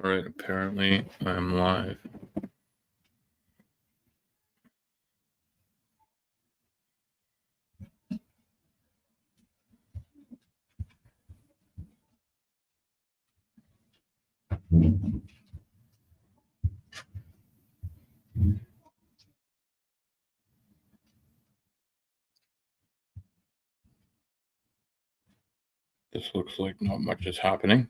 All right, apparently I'm live. This looks like not much is happening.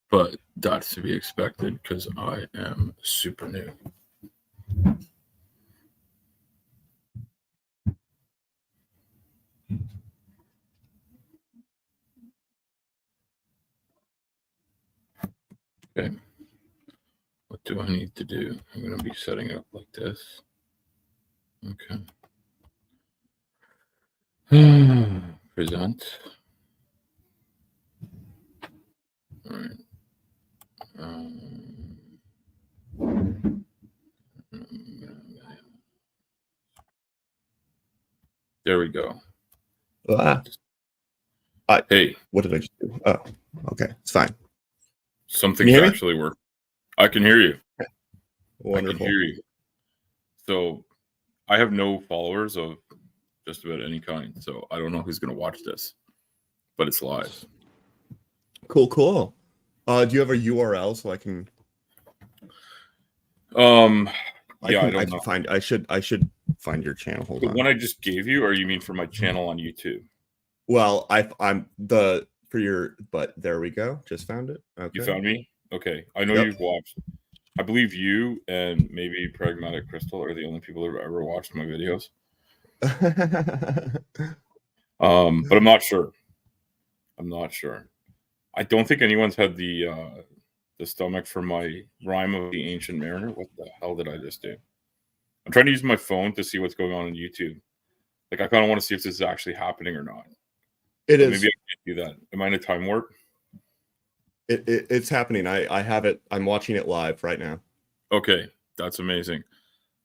But that's to be expected because I am super new. Okay. What do I need to do? I'm going to be setting it up like this. Okay. Present. All right. There we go. Hey. What did I just do? Oh, okay. It's fine. Something's actually worked. I can hear you. Wonderful. I can hear you. So I have no followers of just about any kind. So I don't know who's going to watch this, but it's live. Cool. Do you have a URL so I can? I should find your channel. Hold on. The one I just gave you, or you mean for my channel on YouTube? Well, but there we go. Just found it. Okay. You found me? Okay. I know you've watched. I believe you and maybe Pragmatic Crystal are the only people who have ever watched my videos. But I'm not sure. I don't think anyone's had the stomach for my Rhyme of the Ancient Mariner. What the hell did I just do? I'm trying to use my phone to see what's going on YouTube. Like, I kind of want to see if this is actually happening or not. It is. Maybe I can't do that. Am I in a time warp? It's happening. I have it. I'm watching it live right now. Okay, that's amazing.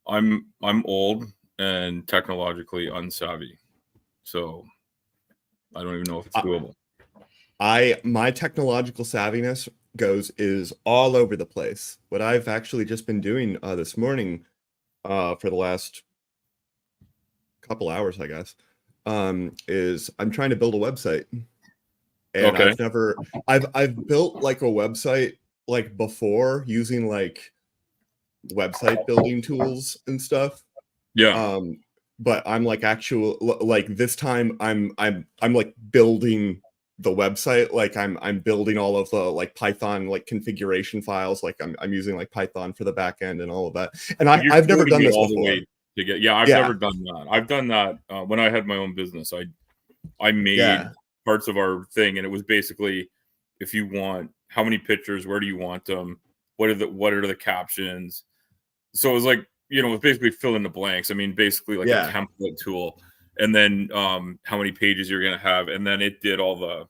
I'm old and technologically unsavvy, so I don't even know if it's doable. My technological savviness is all over the place. What I've actually just been doing this morning for the last couple hours, I guess, is I'm trying to build a website. And I've built like a website like before using like website building tools and stuff. Yeah. But I'm like this time I'm like building the website. Like I'm building all of the like Python like configuration files. Like I'm using like Python for the back end and all of that. And I've never done this before. I've never done that. I've done that when I had my own business. I made parts of our thing, and it was basically, if you want, how many pictures, where do you want them, what are the captions. So it was like, it was basically fill in the blanks. I mean, basically like a template tool, and then how many pages you're going to have, and then it did all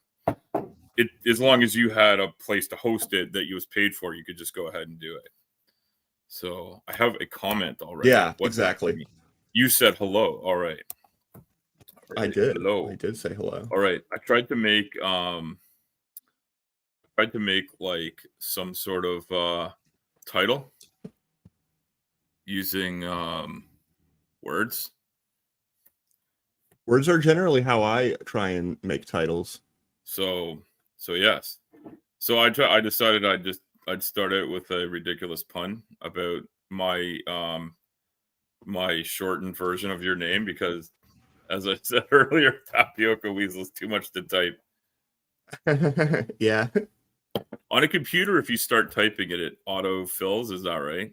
as long as you had a place to host it that you was paid for, you could just go ahead and do it. So I have a comment already. Yeah, exactly. You said hello. All right. I did. Hello. I did say hello. All right. I tried to make like some sort of title using words. Words are generally how I try and make titles. So yes. So I decided I'd start out with a ridiculous pun about my my shortened version of your name, because, as I said earlier, Tapioca Weasel is too much to type. Yeah. On a computer, if you start typing it auto fills. Is that right?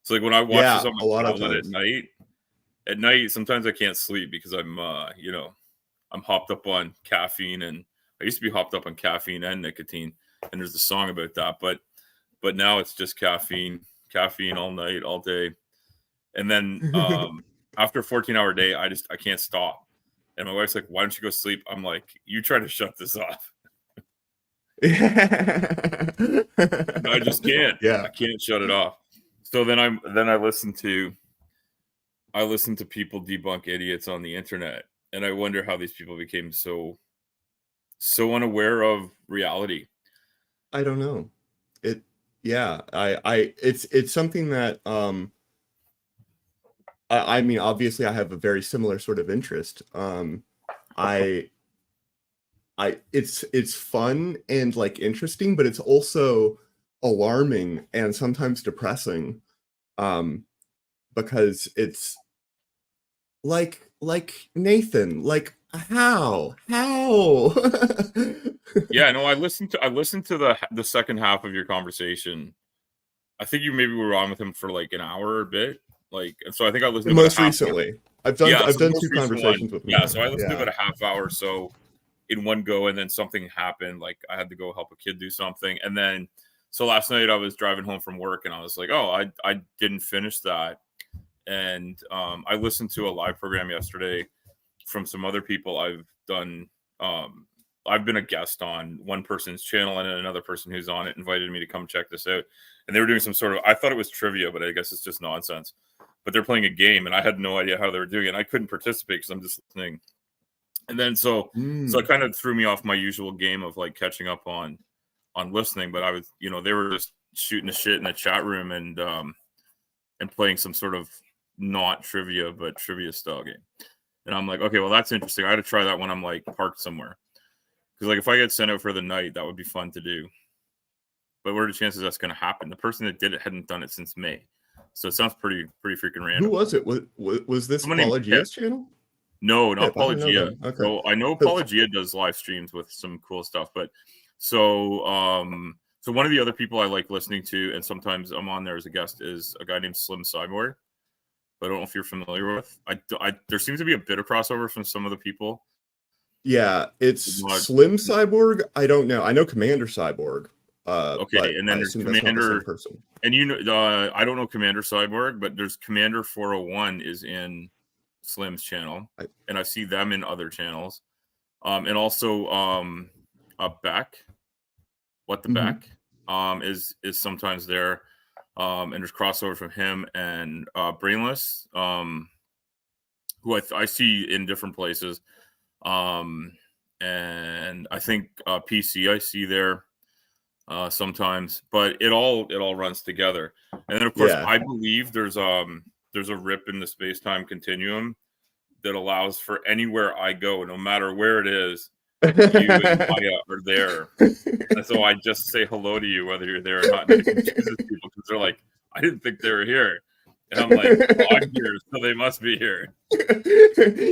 So like when I watch this on my tablet at night, sometimes I can't sleep because I'm I'm hopped up on caffeine, and I used to be hopped up on caffeine and nicotine, and there's a song about that, but now it's just caffeine all night, all day. And then after a 14-hour day, I can't stop. And my wife's like, "Why don't you go sleep?" I'm like, "You try to shut this off." I just can't. Yeah. I can't shut it off. So then I listen to people debunk idiots on the internet, and I wonder how these people became so so unaware of reality? I don't know. It's something that I mean, obviously I have a very similar sort of interest. I it's fun and like interesting, but it's also alarming and sometimes depressing. Because it's like Nathan, like how? Yeah, no, I listened to the second half of your conversation. I think you maybe were on with him for like an hour or a bit. Like, and so I think I listened to about Most a half hour. recently. Yeah, I've so the done most two recent one. conversations with him Yeah, so now. I listened to Yeah. about a half hour or so in one go, and then something happened. Like I had to go help a kid do something, and then so last night I was driving home from work, and I was like, oh, I didn't finish that, and I listened to a live program yesterday from some other people I've done. I've been a guest on one person's channel, and another person who's on it invited me to come check this out. And they were doing some sort of, I thought it was trivia, but I guess it's just nonsense. But they're playing a game, and I had no idea how they were doing it. And I couldn't participate because I'm just listening. And then so it kind of threw me off my usual game of like catching up on listening. But I was, they were just shooting the shit in the chat room and playing some sort of not trivia but trivia style game. And I'm like, okay, well, that's interesting. I had to try that when I'm like parked somewhere. Because like if I get sent out for the night, that would be fun to do. But what are the chances that's going to happen? The person that did it hadn't done it since May. So it sounds pretty freaking random. Who was it? Was this Apologia's channel? No, not Apologia. Okay. So I know Apologia does live streams with some cool stuff. But so one of the other people I like listening to, and sometimes I'm on there as a guest, is a guy named Slim Cyborg. I don't know if you're familiar with. There seems to be a bit of crossover from some of the people. Yeah, it's Slim Cyborg. I don't know. I know Commander Cyborg. Okay, and then there's Commander person. And I don't know Commander Cyborg, but there's Commander 401 is in Slim's channel, and I see them in other channels. And also Beck, What the Beck, is sometimes there. And there's crossover from him and Brainless, who I see in different places. And I think PC I see there sometimes, but it all runs together. And then of course I believe there's a rip in the space-time continuum that allows for anywhere I go, no matter where it is, you and Maya are there. And so I just say hello to you whether you're there or not. And it confuses people because they're like, I didn't think they were here. And I'm like, well, I'm here, so they must be here.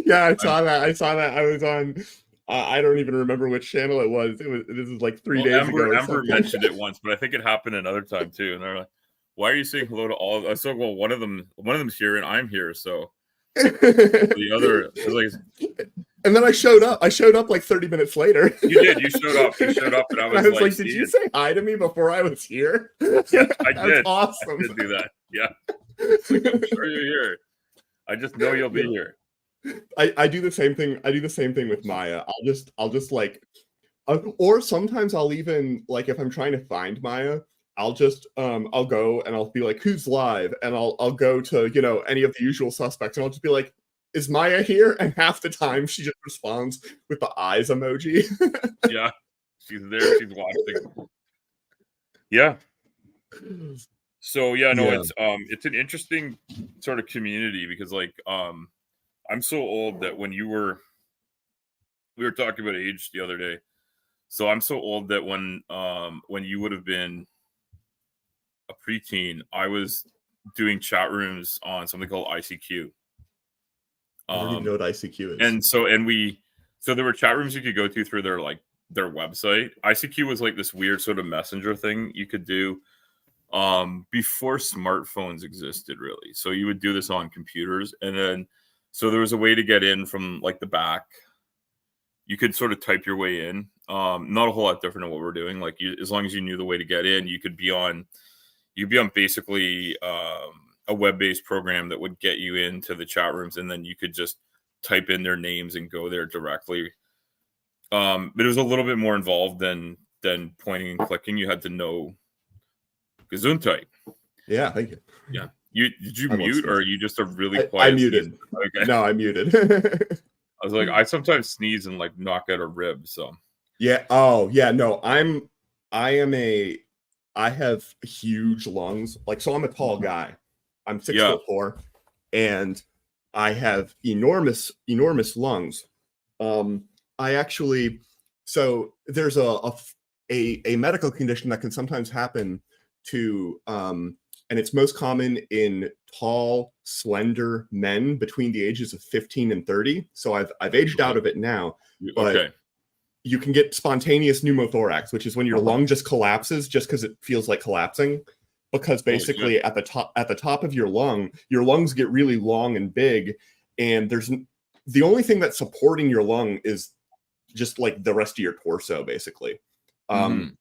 Yeah, I saw that. I was on, I don't even remember which channel it was. This is like 3 days ago. Ember mentioned it once, but I think it happened another time too. And they're like, why are you saying hello to all? I said, well, one of them's here and I'm here. So the other is like, and then I showed up. I showed up like 30 minutes later. You did. You showed up. And I was like, did you say hi to me before I was here? Yeah, I did. Awesome. I did do that. Yeah. Like, I'm sure you're here. I just know you'll be here. I do the same thing. I do the same thing with Maya. I'll just like, or sometimes I'll even like if I'm trying to find Maya, I'll just I'll go and I'll be like, who's live? And I'll go to any of the usual suspects and I'll just be like, is Maya here? And half the time she just responds with the eyes emoji. Yeah, she's there. She's watching. Yeah. So it's an interesting sort of community because like I'm so old that we were talking about age the other day. So I'm so old that when you would have been a preteen, I was doing chat rooms on something called ICQ. I don't even know what ICQ is. And so there were chat rooms you could go to through their website. ICQ was like this weird sort of messenger thing you could do before smartphones existed, really. So you would do this on computers, and then so there was a way to get in from like the back. You could sort of type your way in. Not a whole lot different than what we're doing. Like as long as you knew the way to get in, you'd be on basically a web-based program that would get you into the chat rooms, and then you could just type in their names and go there directly. But it was a little bit more involved than pointing and clicking. You had to know Gesundheit. Yeah, thank you. Yeah. Did you mute or are you just a really quiet? I muted. Okay. No, I muted. I was like, I sometimes sneeze and like knock out a rib. So Yeah. Oh, yeah. No, I have huge lungs. Like, so I'm a tall guy. I'm six Yeah. foot four, and I have enormous lungs. Um, I actually, so there's a medical condition that can sometimes happen to, and it's most common in tall, slender men between the ages of 15 and 30. So I've aged out of it now, but Okay. you can get spontaneous pneumothorax, which is when your lung just collapses just because it feels like collapsing. Because Holy shit. basically at the top of your lungs get really long and big, and there's the only thing that's supporting your lung is just like the rest of your torso, basically. Mm-hmm.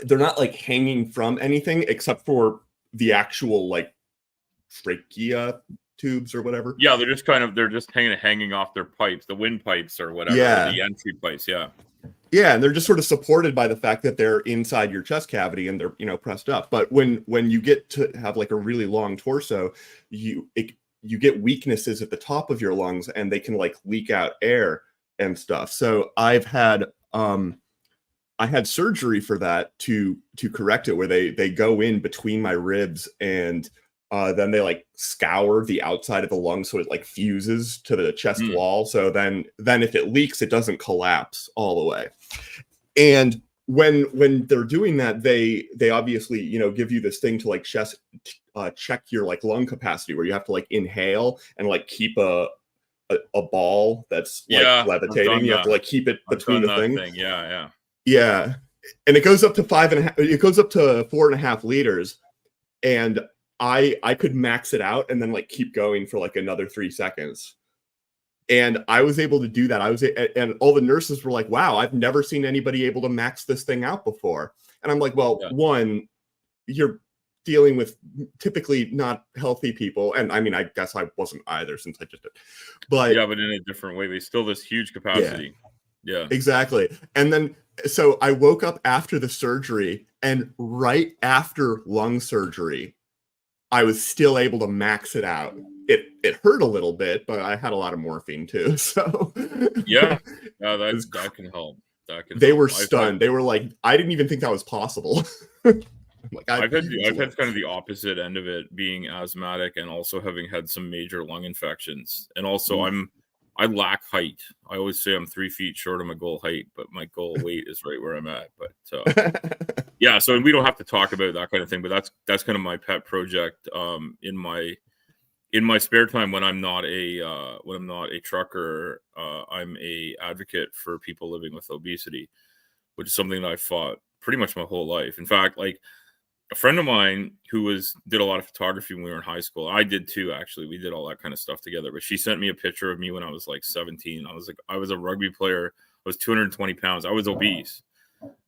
They're not like hanging from anything except for the actual like trachea tubes or whatever. Yeah, they're just hanging off their pipes, the windpipes or whatever, or Yeah. the entry pipes. Yeah. Yeah, and they're just sort of supported by the fact that they're inside your chest cavity and they're, pressed up. But when you get to have like a really long torso, you get weaknesses at the top of your lungs and they can like leak out air and stuff. So I had surgery for that to correct it, where they go in between my ribs and then they like scour the outside of the lung so it like fuses to the chest wall. So then if it leaks, it doesn't collapse all the way. And when they're doing that, they obviously give you this thing to like check your like lung capacity, where you have to like inhale and like keep a ball that's like Yeah, I've levitating. done You have to that. like keep it I've between done the that thing. thing. Yeah. Yeah. And it goes up to 5.5, it goes up to 4.5 liters. And I could max it out and then like keep going for like another 3 seconds. And I was able to do that. And all the nurses were like, wow, I've never seen anybody able to max this thing out before. And I'm like, well, Yeah. one, you're dealing with typically not healthy people. And I mean, I guess I wasn't either, since I just did. But Yeah, but in a different way. They still this huge capacity. Yeah. Exactly. And then, so I woke up after the surgery, and right after lung surgery, I was still able to max it out. It hurt a little bit, but I had a lot of morphine too. So Yeah. Yeah, that can help. That can they help. were stunned. They were like, I didn't even think that was possible. Like, I've had kind of the opposite end of it, being asthmatic and also having had some major lung infections. And also I lack height. I always say I'm 3 feet short of my goal height, but my goal weight is right where I'm at. But yeah, so we don't have to talk about that kind of thing, but that's kind of my pet project in my spare time when I'm not a trucker. I'm a advocate for people living with obesity, which is something that I fought pretty much my whole life. In fact, like a friend of mine who did a lot of photography when we were in high school. I did too, actually. We did all that kind of stuff together. But she sent me a picture of me when I was like 17. I was a rugby player. I was 220 pounds. I was obese.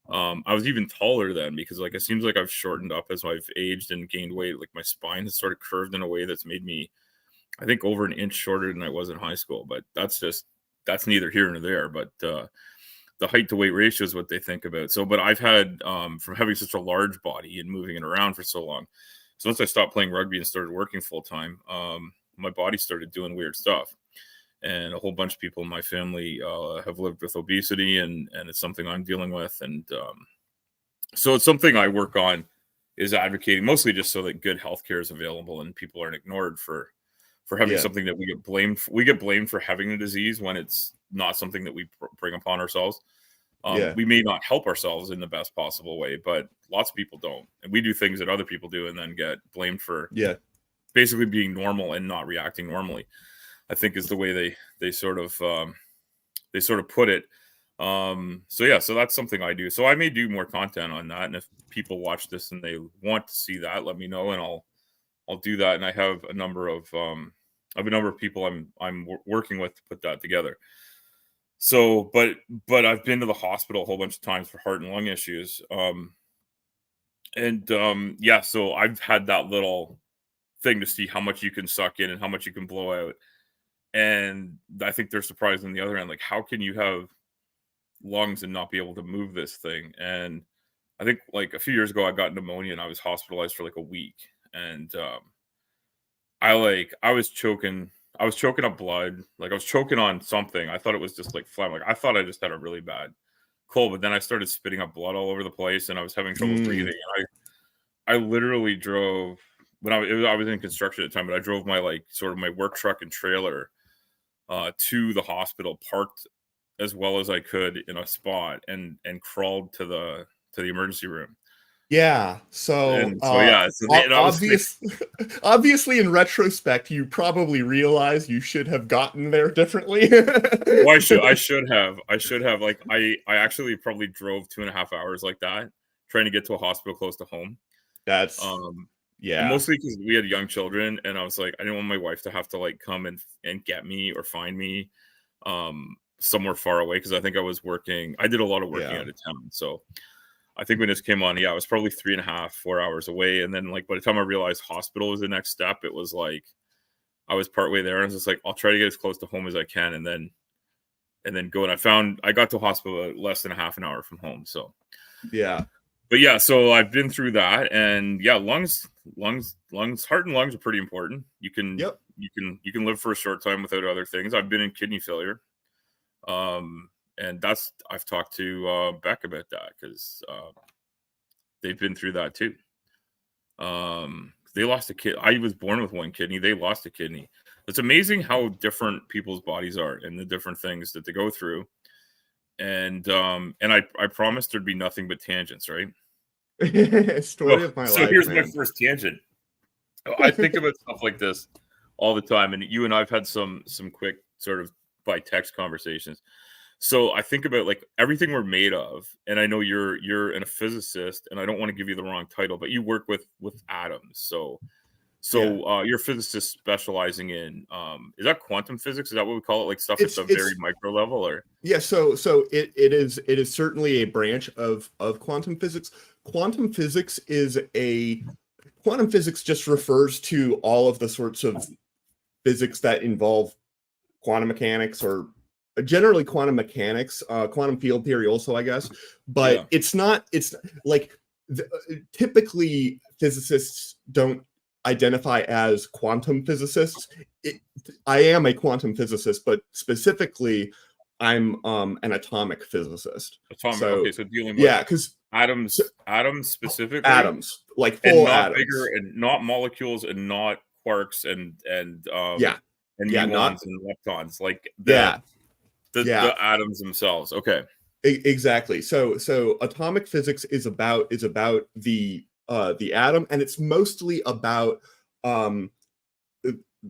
I was even taller then, because like it seems like I've shortened up as I've aged and gained weight. Like my spine has sort of curved in a way that's made me, I think, over an inch shorter than I was in high school. But that's neither here nor there. But the height to weight ratio is what they think about. So, but I've had from having such a large body and moving it around for so long. So once I stopped playing rugby and started working full time, my body started doing weird stuff. And a whole bunch of people in my family have lived with obesity, and it's something I'm dealing with. And so it's something I work on, is advocating, mostly just so that good healthcare is available and people aren't ignored for having something that we get blamed for having the disease, when it's not something that we bring upon ourselves. We may not help ourselves in the best possible way, but lots of people don't. And we do things that other people do and then get blamed for basically being normal and not reacting normally, I think, is the way they sort of put it. So that's something I do. So I may do more content on that. And if people watch this and they want to see that, let me know, and I'll do that. And I have a number of people I'm working with to put that together. So, but I've been to the hospital a whole bunch of times for heart and lung issues. Yeah, so I've had that little thing to see how much you can suck in and how much you can blow out. And I think they're surprised on the other end, like, how can you have lungs and not be able to move this thing? And I think like a few years ago, I got pneumonia and I was hospitalized for like a week. And I was choking up blood. Like I was choking on something. I thought it was just like phlegm. Like I thought I just had a really bad cold, but then I started spitting up blood all over the place, and I was having trouble breathing. I literally drove when I was in construction at the time, but I drove my sort of my work truck and trailer to the hospital, parked as well as I could in a spot, and crawled to the emergency room. Yeah. So, obviously, in retrospect, you probably realize you should have gotten there differently. Well, I should have. Like, I actually probably drove 2.5 hours like that, trying to get to a hospital close to home. That's mostly because we had young children, and I was like, I didn't want my wife to have to like come and get me or find me somewhere far away, because I think I was working. I did a lot of working out of town, so I think when this came on, I was probably 3.5, 4 hours away. And then, like, by the time I realized hospital was the next step, it was like I was partway there. And I was just like, I'll try to get as close to home as I can, and then go. And I got to hospital less than a half an hour from home. So yeah. But yeah, so I've been through that, and yeah, lungs, heart and lungs are pretty important. You can live for a short time without other things. I've been in kidney failure. And I've talked to Beck about that, because they've been through that too. They lost a kid. I was born with one kidney. They lost a kidney. It's amazing how different people's bodies are and the different things that they go through. And I promised there'd be nothing but tangents, right? Story of my life. So here's my first tangent. I think about stuff like this all the time, and you and I've had some quick sort of by text conversations. So I think about like everything we're made of, and I know you're a physicist, and I don't want to give you the wrong title, but you work with atoms. So you're a physicist specializing in is that quantum physics? Is that what we call it? Like stuff at the very micro level, or so it is certainly a branch of quantum physics. Quantum physics just refers to all of the sorts of physics that involve quantum mechanics, or generally quantum mechanics, quantum field theory also, I guess. But it's like typically physicists don't identify as quantum physicists. I am a quantum physicist, but specifically I'm an atomic physicist. Okay, so dealing with because atoms specifically, atoms, like full not atoms, bigger, and not molecules, and not quarks, and muons and leptons, like the atoms themselves. Okay, exactly. So atomic physics is about the atom, and it's mostly about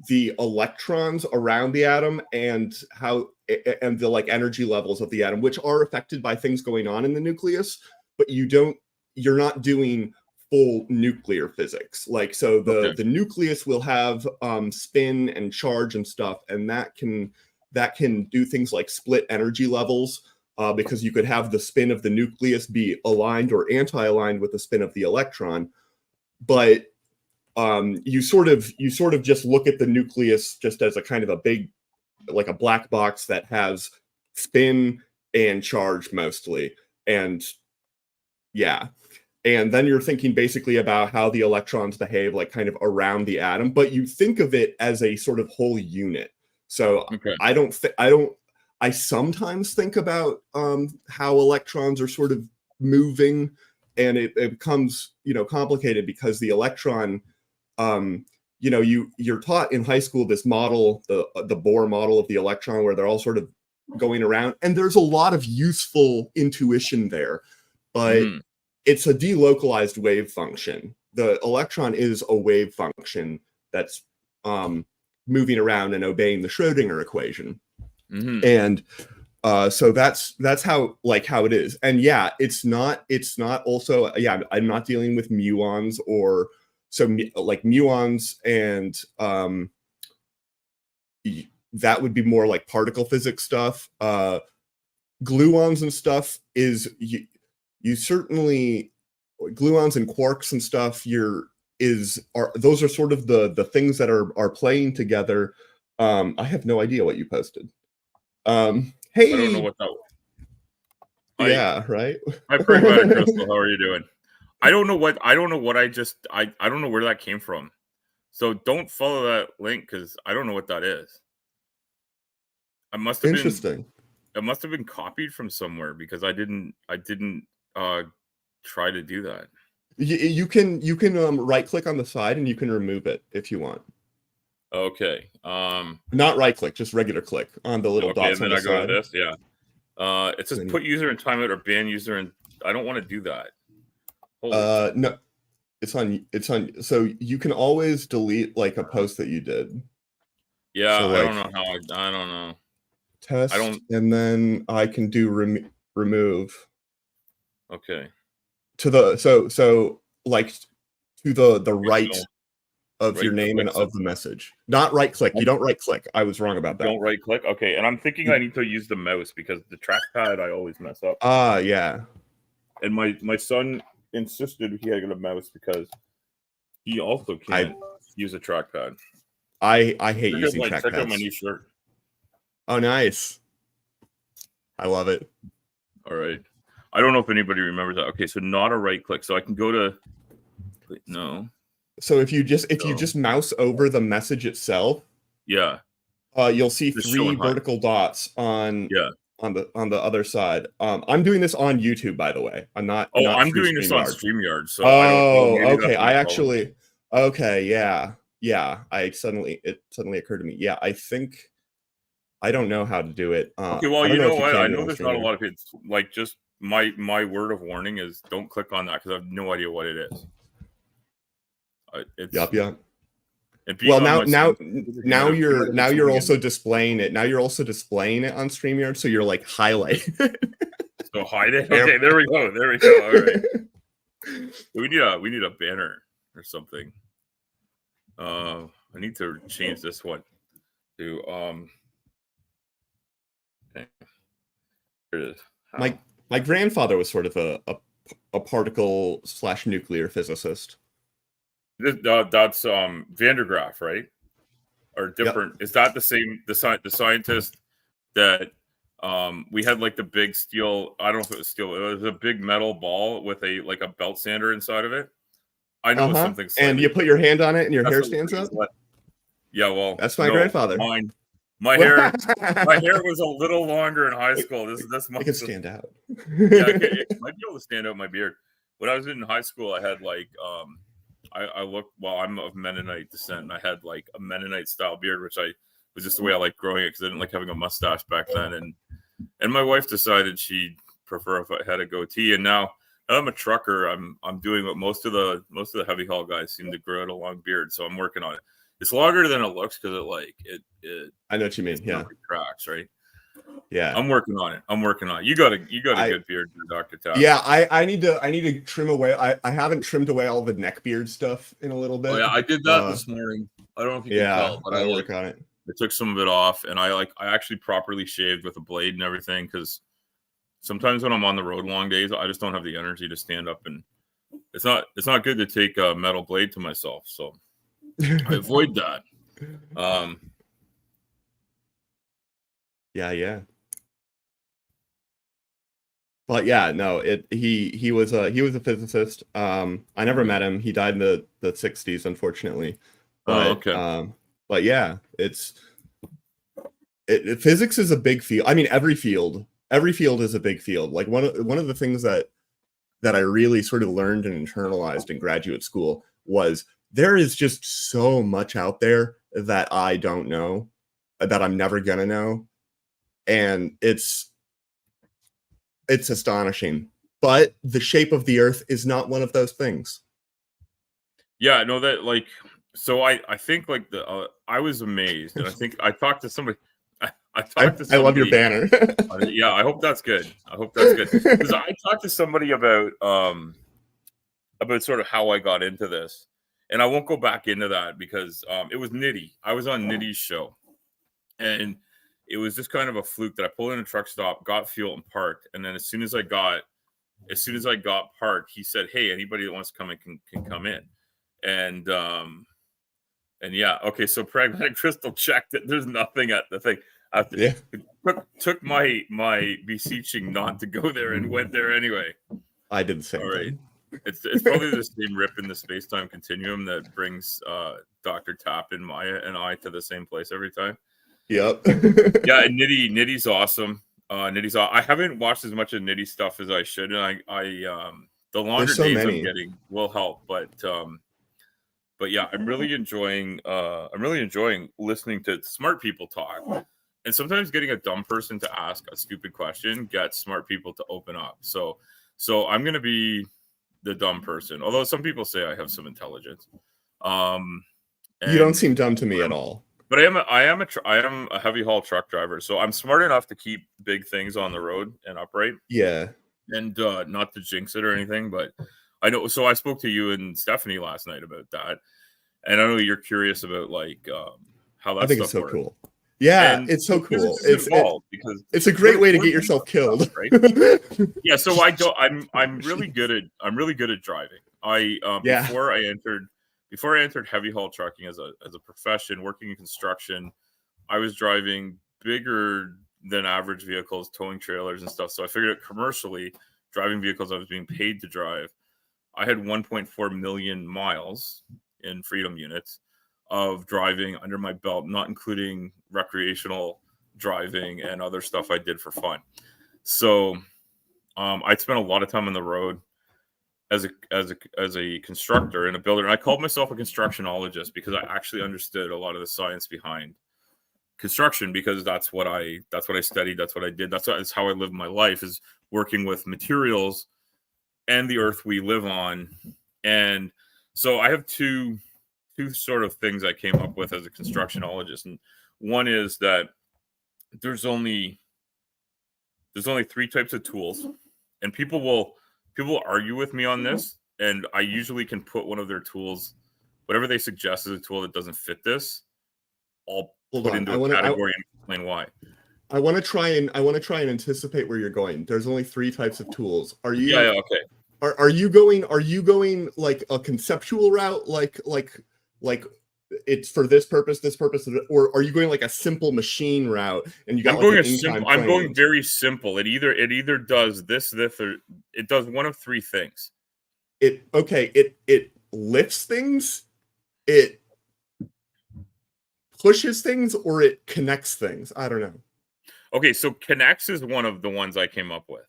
the electrons around the atom, and the like energy levels of the atom, which are affected by things going on in the nucleus, but you're not doing full nuclear physics. Like, so the nucleus will have spin and charge and stuff, and that can do things like split energy levels, because you could have the spin of the nucleus be aligned or anti-aligned with the spin of the electron. But you sort of just look at the nucleus just as a kind of a big, like a black box that has spin and charge mostly. And and then you're thinking basically about how the electrons behave, like kind of around the atom, but you think of it as a sort of whole unit. So I sometimes think about how electrons are sort of moving, and it becomes, complicated, because the electron, you're taught in high school this model, the Bohr model of the electron, where they're all sort of going around, and there's a lot of useful intuition there, but it's a delocalized wave function. The electron is a wave function that's moving around and obeying the Schrödinger equation. And so that's how it is. And it's not also, I'm not dealing with muons, or like muons, and that would be more like particle physics stuff. Gluons and stuff is you certainly, gluons and quarks and stuff, those are sort of the things that are playing together. I have no idea what you posted. Hey, I don't know what that was. Right. Hi, Pragmatic Crystal. How are you doing? I don't know what I don't know where that came from. So don't follow that link, because I don't know what that is. I must have interesting. It must have been copied from somewhere because I didn't try to do that. You can right click on the side and you can remove it if you want. Okay. Not right click, just regular click on the little dots on the side. And then I go to this. Yeah. It says put user in timeout or ban user, and I don't want to do that. No, it's on. So you can always delete like a post that you did. Yeah, so, like, I don't know how. I don't know. Test, and then I can do remove. Okay. To the so like to the right of your name and of the message. Not right click. You don't right click. I was wrong about that. Don't right click. Okay, and I'm thinking I need to use the mouse because the trackpad I always mess up. Yeah. And my son insisted he had a mouse because he also can't use a trackpad. I hate using trackpads. Check out my new shirt. Oh, nice. I love it. All right. I don't know if anybody remembers that. Okay, so not a right click. So I can go to no. So if you just mouse over the message itself, yeah, you'll see three vertical dots on on the other side. I'm doing this on YouTube, by the way. I'm not. Oh, not I'm doing this on StreamYard. So okay. I actually. Okay, yeah. It suddenly occurred to me. Yeah, I think. I don't know how to do it. Okay, well, you know what? I know there's not a lot of it. Like, just my word of warning is don't click on that because I have no idea what it is. Yep. Well, now you're also displaying it. Now you're also displaying it on StreamYard, so you're like highlighting. So hide it. Okay, there we go. All right. We need a banner or something. I need to change this one to Okay. Here it is. My grandfather was sort of a particle / nuclear physicist. That's Van der Graaf, right? Or different? Yep. Is that the same? The scientist that we had like the big steel. I don't know if it was steel. It was a big metal ball with a belt sander inside of it. I know it's something. And you put your hand on it, and your hair stands up. Yeah, well, that's my grandfather. Mine. My hair was a little longer in high school. This might stand out. It might be able to stand out my beard. When I was in high school, I had like I looked. Well, I'm of Mennonite descent, and I had like a Mennonite style beard, which was just the way I liked growing it because I didn't like having a mustache back then. And my wife decided she'd prefer if I had a goatee. And now I'm a trucker. I'm doing what most of the heavy haul guys seem to grow out a long beard. So I'm working on it. It's longer than it looks because it. I know what you mean. Yeah, cracks, right? Yeah, I'm working on it. You got a good beard, Dr. Tapp. Yeah, I need to trim away. I haven't trimmed away all the neck beard stuff in a little bit. Oh, yeah, I did that this morning. I don't know if you can tell, but I work on it. I took some of it off, and I actually properly shaved with a blade and everything because sometimes when I'm on the road long days, I just don't have the energy to stand up, and it's not good to take a metal blade to myself. So I avoid that. Yeah. But yeah, no, he was a physicist. I never met him. He died in the 60s, unfortunately. But, but yeah, physics is a big field. I mean, every field is a big field. Like one of the things that I really sort of learned and internalized in graduate school was there is just so much out there that I don't know, that I'm never gonna know. And it's astonishing. But the shape of the earth is not one of those things. Yeah, no, that like, so I think like I was amazed, and I think I talked to somebody. I love your banner. Yeah, I hope that's good. Because I talked to somebody about sort of how I got into this, and I won't go back into that because it was Nitty. I was on Nitty's show, and it was just kind of a fluke that I pulled in a truck stop, got fuel, and parked. And then as soon as I got parked, he said, "Hey, anybody that wants to come in can come in." And yeah, okay. So Pragmatic Crystal checked that there's nothing at the thing. It took my beseeching not to go there and went there anyway. I did the same. All right. It's probably the same rip in the space-time continuum that brings Dr. Tapp and Maya and I to the same place every time. Yep. Yeah, and Nitty's awesome. Nitty saw. I haven't watched as much of Nitty stuff as I should, and the longer so days many. I'm getting will help. But yeah, I'm really enjoying listening to smart people talk, and sometimes getting a dumb person to ask a stupid question gets smart people to open up. So I'm gonna be the dumb person, although some people say I have some intelligence. You don't seem dumb to me at all. But I am a heavy haul truck driver, so I'm smart enough to keep big things on the road and upright. Yeah. And not to jinx it or anything, but I know. So I spoke to you and Stephanie last night about that, and I know you're curious about like how that stuff it's so works. Cool. Yeah, and it's so cool. Because it's a great way to get yourself killed, right? Yeah. So I'm really good at driving. Before I entered heavy haul trucking as a profession, working in construction, I was driving bigger than average vehicles, towing trailers and stuff. So I figured out commercially, driving vehicles I was being paid to drive. I had 1.4 million miles in freedom units of driving under my belt, not including recreational driving and other stuff I did for fun. So I'd spent a lot of time on the road as a constructor and a builder, and I called myself a constructionologist because I actually understood a lot of the science behind construction, because that's what I studied, that's what I did, that's how I lived my life, is working with materials and the earth we live on. And so I have two sort of things I came up with as a constructionologist, and one is that there's only 3 types of tools, and people will argue with me on this, and I usually can put one of their tools, whatever they suggest as a tool that doesn't fit this, I'll put into a category and explain why. I want to try and anticipate where you're going. There's only 3 types of tools. Are you? Yeah, okay. Are you going like a conceptual route, like it's for this purpose, or are you going like a simple machine route and you got I'm going very simple. It either does this, or it does one of 3 things. It lifts things, it pushes things, or it connects things. I don't know. Okay, so connects is one of the ones I came up with.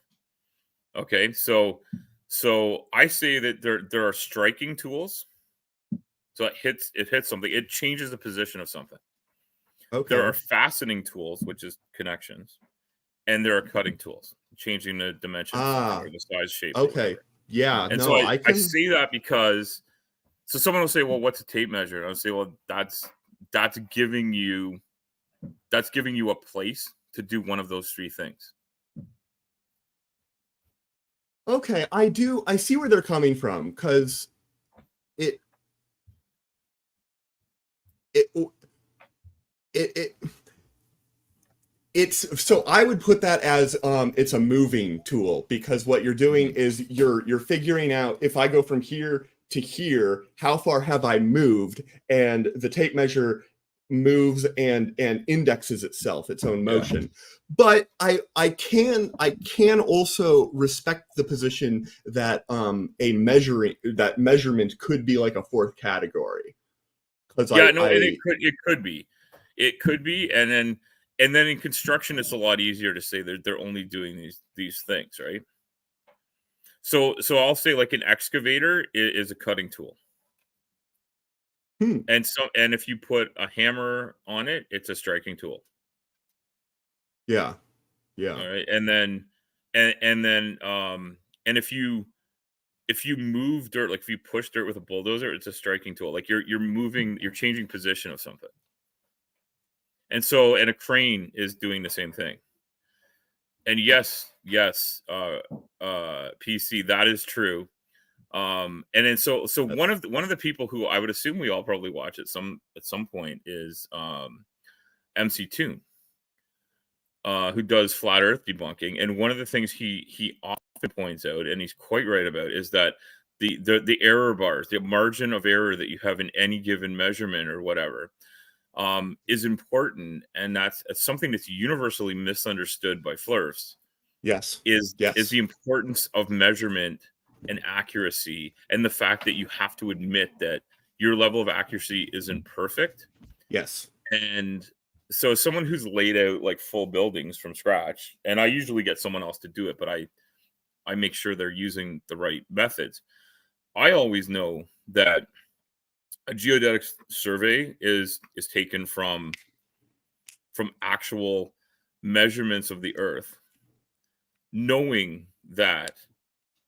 Okay, so I say that there are striking tools. So it hits something. It changes the position of something. Okay. There are fastening tools, which is connections, and there are cutting tools, changing the dimensions or the size, shape. Okay. Yeah. And so I say that because, so someone will say, "Well, what's a tape measure?" I'll say, "Well, that's giving you a place to do one of those 3 things." Okay, I see where they're coming from, because it's so I would put that as it's a moving tool, because what you're doing is you're figuring out, if I go from here to here, how far have I moved, and the tape measure moves and indexes its own motion. Yeah. But I can also respect the position that that measurement could be like a 4th category. It could be, and then in construction it's a lot easier to say that they're only doing these things, right? So I'll say like an excavator is a cutting tool. And if you put a hammer on it, it's a striking tool. Yeah. All right. And then if you move dirt, like if you push dirt with a bulldozer, it's a striking tool. Like you're changing position of something. And a crane is doing the same thing. And yes, PC, that is true. And then so one of the people who I would assume we all probably watch at some point is MC Toon, who does flat Earth debunking. And one of the things he often points out, and he's quite right about, is that the error bars, the margin of error that you have in any given measurement or whatever, is important, and that's something that's universally misunderstood by flurfs. Yes, is the importance of measurement and accuracy, and the fact that you have to admit that your level of accuracy isn't perfect. Yes. And so someone who's laid out like full buildings from scratch, and I usually get someone else to do it, but I make sure they're using the right methods. I always know that a geodetic survey is taken from actual measurements of the earth, knowing that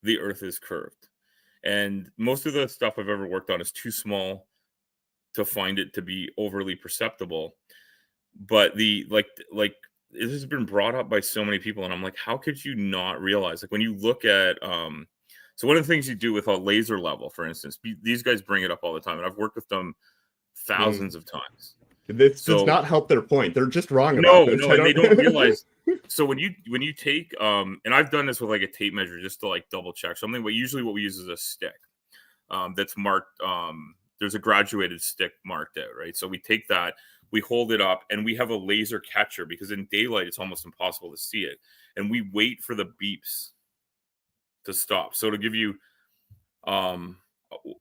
the earth is curved. And most of the stuff I've ever worked on is too small to find it to be overly perceptible. But the like it has been brought up by so many people, and I'm like, how could you not realize? Like when you look at so one of the things you do with a laser level, for instance, these guys bring it up all the time, and I've worked with them thousands of times. This does not help their point. They're just wrong about this. No, and they don't realize. So when you take and I've done this with like a tape measure just to like double check something, but usually what we use is a stick that's marked. There's a graduated stick marked out, right? So we take that, we hold it up, and we have a laser catcher because in daylight it's almost impossible to see it, and we wait for the beeps to stop. So to give you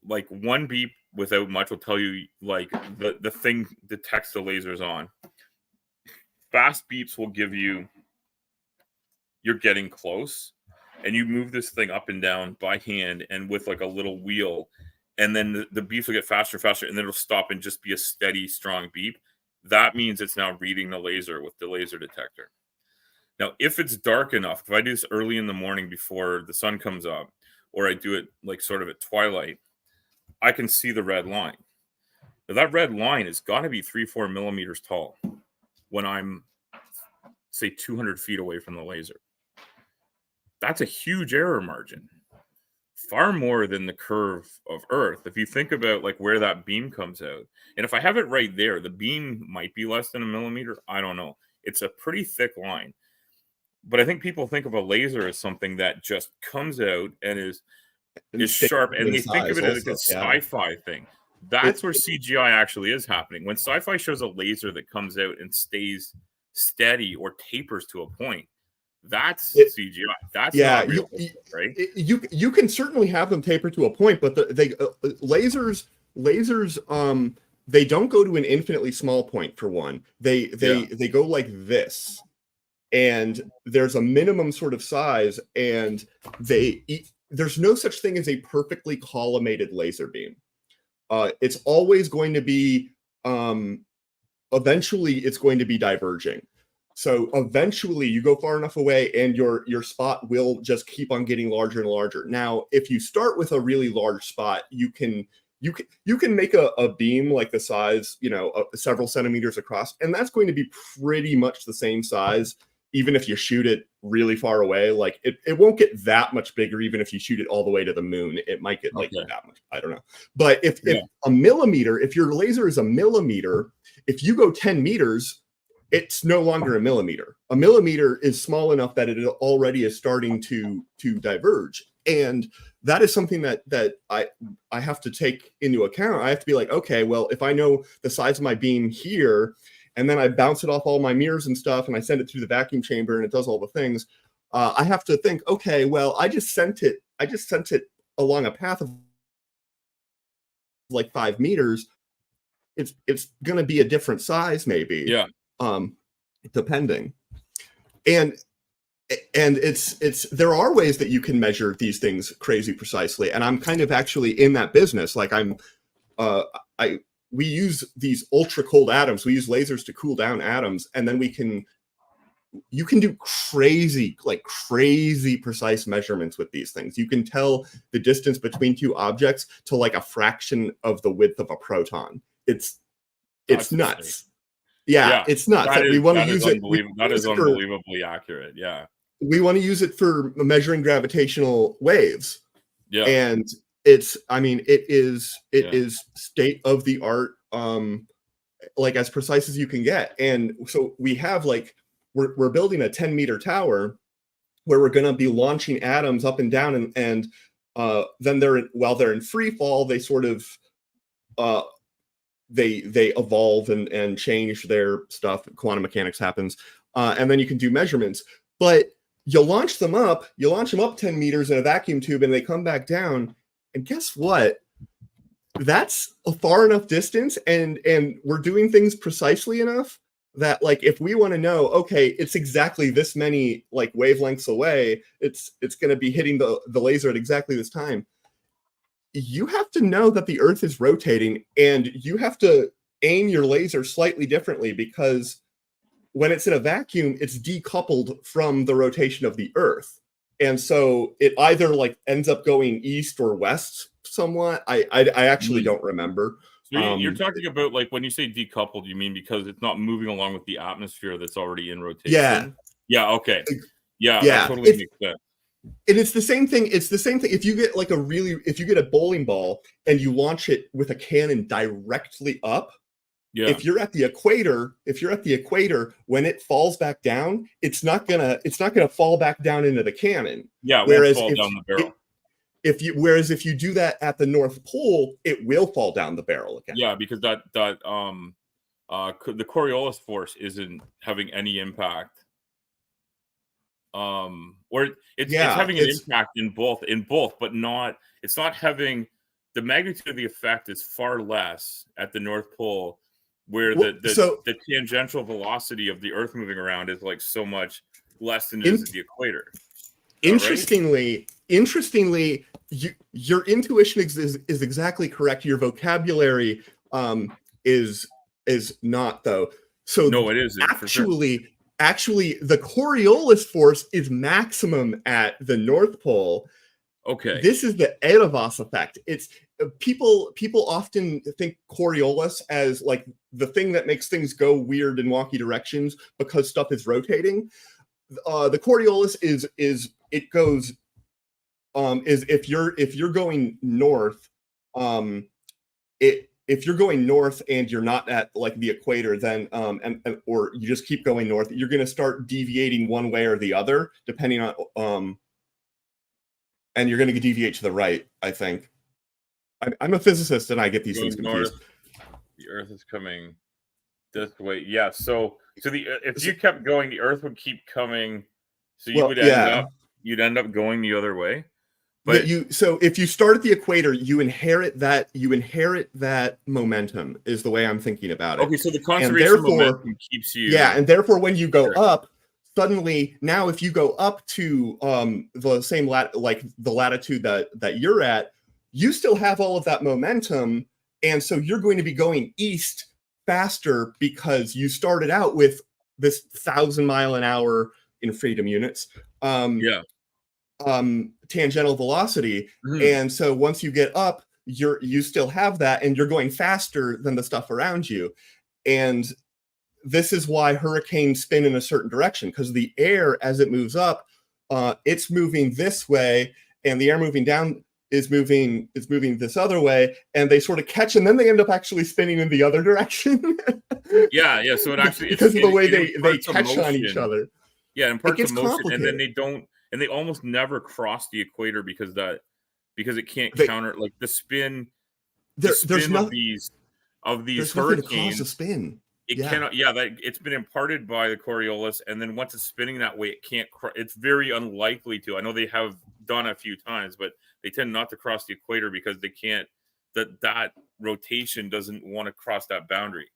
like one beep without much will tell you like the thing detects the lasers on. Fast beeps will give you you're getting close, and you move this thing up and down by hand and with like a little wheel, and then the beeps will get faster and faster, and then it'll stop and just be a steady, strong beep. That means it's now reading the laser with the laser detector. Now, if it's dark enough, if I do this early in the morning before the sun comes up, or I do it like sort of at twilight, I can see the red line. Now, that red line has got to be 3-4 millimeters tall when I'm, say, 200 feet away from the laser. That's a huge error margin, far more than the curve of Earth. If you think about like where that beam comes out, and if I have it right there, the beam might be less than a millimeter. I don't know. It's a pretty thick line. But I think people think of a laser as something that just comes out and is sharp, and they think of it as a sci-fi thing. That's where CGI actually is happening. When sci-fi shows a laser that comes out and stays steady or tapers to a point, that's CGI. That's not real, right? You can certainly have them taper to a point, but lasers they don't go to an infinitely small point. For one, they go like this, and there's a minimum sort of size, and there's no such thing as a perfectly collimated laser beam. It's always going to be eventually it's going to be diverging. So eventually you go far enough away and your spot will just keep on getting larger and larger. Now, if you start with a really large spot, you can make a beam like the size, several centimeters across, and that's going to be pretty much the same size, even if you shoot it really far away. Like it won't get that much bigger, even if you shoot it all the way to the moon. It might get like that much. I don't know. But if a millimeter, if your laser is a millimeter, if you go 10 meters, it's no longer a millimeter. A millimeter is small enough that it already is starting to diverge. And that is something that I have to take into account. I have to be like, okay, well, if I know the size of my beam here, and then I bounce it off all my mirrors and stuff, and I send it through the vacuum chamber, and it does all the things, I have to think, okay, well, I just sent it along a path of like 5 meters. It's going to be a different size, maybe. Yeah. Depending. And it's there are ways that you can measure these things crazy precisely, and I'm kind of actually in that business. Like we use these ultra cold atoms. We use lasers to cool down atoms, and then you can do crazy precise measurements with these things. You can tell the distance between two objects to like a fraction of the width of a proton. It's nuts. Yeah, it's nuts. We want to use it. That is unbelievably accurate. Yeah. We want to use it for measuring gravitational waves. Yeah. And it is state of the art, like as precise as you can get. And so we have we're building a 10-meter tower where we're going to be launching atoms up and down, and then while they're in free fall, they sort of they evolve and change their stuff. Quantum mechanics happens, and then you can do measurements. But you launch them up 10 meters in a vacuum tube, and they come back down. And guess what? That's a far enough distance, and we're doing things precisely enough that like if we want to know, okay, it's exactly this many like wavelengths away, it's going to be hitting the laser at exactly this time. You have to know that the Earth is rotating, and you have to aim your laser slightly differently, because when it's in a vacuum, it's decoupled from the rotation of the Earth. And so it either like ends up going east or west somewhat. I actually don't remember. So you're talking about like when you say decoupled, you mean because it's not moving along with the atmosphere that's already in rotation? Yeah. Yeah. Okay. Yeah. That totally makes sense. And it's the same thing. It's the same thing. If you get like if you get a bowling ball and you launch it with a cannon directly up, if you're at the equator, when it falls back down, it's not gonna fall back down into the cannon. Yeah. Whereas fall down the barrel. Whereas if you do that at the North Pole, it will fall down the barrel again. Yeah, because the Coriolis force isn't having any impact. Or it's having an impact in both, but not. It's not having the magnitude of the effect is far less at the North Pole, where the tangential velocity of the Earth moving around is like so much less than it is at the equator. Interestingly, your intuition is exactly correct. Your vocabulary is not, though. So no, it isn't. Actually, the Coriolis force is maximum at the North Pole. Okay. This is the Edavos effect. It's people often think Coriolis as like the thing that makes things go weird in wonky directions because stuff is rotating. The Coriolis is if you're going north, if you're going north and you're not at like the equator, then or you just keep going north, you're going to start deviating one way or the other depending on and you're going to deviate to the right. I think I'm a physicist and I get these things confused. North, the Earth is coming this way. Yeah. So if you kept going, the Earth would keep coming. So you'd end up going the other way. But so if you start at the equator, you inherit that momentum is the way I'm thinking about it. Okay, so the conservation momentum keeps you. Yeah, and therefore when you go up, suddenly now if you go up to the same like the latitude that you're at, you still have all of that momentum, and so you're going to be going east faster because you started out with this 1,000 mile an hour in freedom units. Tangential velocity, and so once you get up, you still have that, and you're going faster than the stuff around you. And this is why hurricanes spin in a certain direction, because the air, as it moves up, it's moving this way, and the air moving down is moving this other way, and they sort of catch, and then they end up actually spinning in the other direction. yeah. So it actually because of the way they catch on each other. Yeah, in parts of motion, and then they don't. And they almost never cross the equator because it can't counter like the spin. There's of these hurricanes. A spin. It cannot. Yeah, it's been imparted by the Coriolis, and then once it's spinning that way, it can't. It's very unlikely to. I know they have done a few times, but they tend not to cross the equator because they can't. That rotation doesn't want to cross that boundary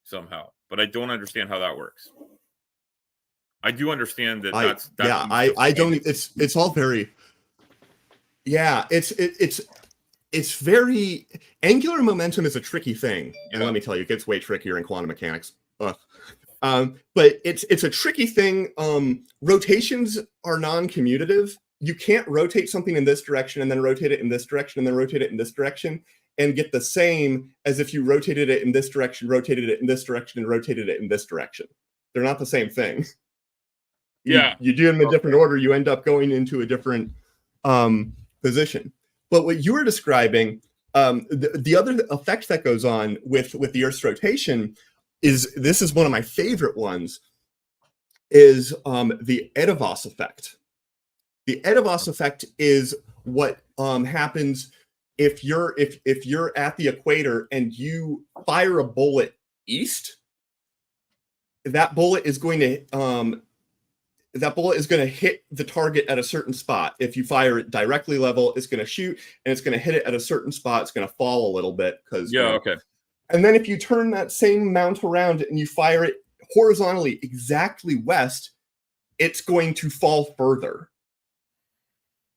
somehow. But I don't understand how that works. I do understand that. I don't. It's all very. Yeah, it's very angular momentum is a tricky thing, and let me tell you, it gets way trickier in quantum mechanics. But it's a tricky thing. Rotations are non-commutative. You can't rotate something in this direction and then rotate it in this direction and then rotate it in this direction and get the same as if you rotated it in this direction, rotated it in this direction, and rotated it in this direction. They're not the same thing. You do them in a different order, you end up going into a different position. But what you were describing, the other effect that goes on with the Earth's rotation this is one of my favorite ones, is the Edavos effect. The Edavos effect is what happens if you're at the equator and you fire a bullet east. That bullet is going to hit the target at a certain spot. If you fire it directly level, it's going to shoot, and it's going to hit it at a certain spot. It's going to fall a little bit because And then if you turn that same mount around and you fire it horizontally exactly west, it's going to fall further.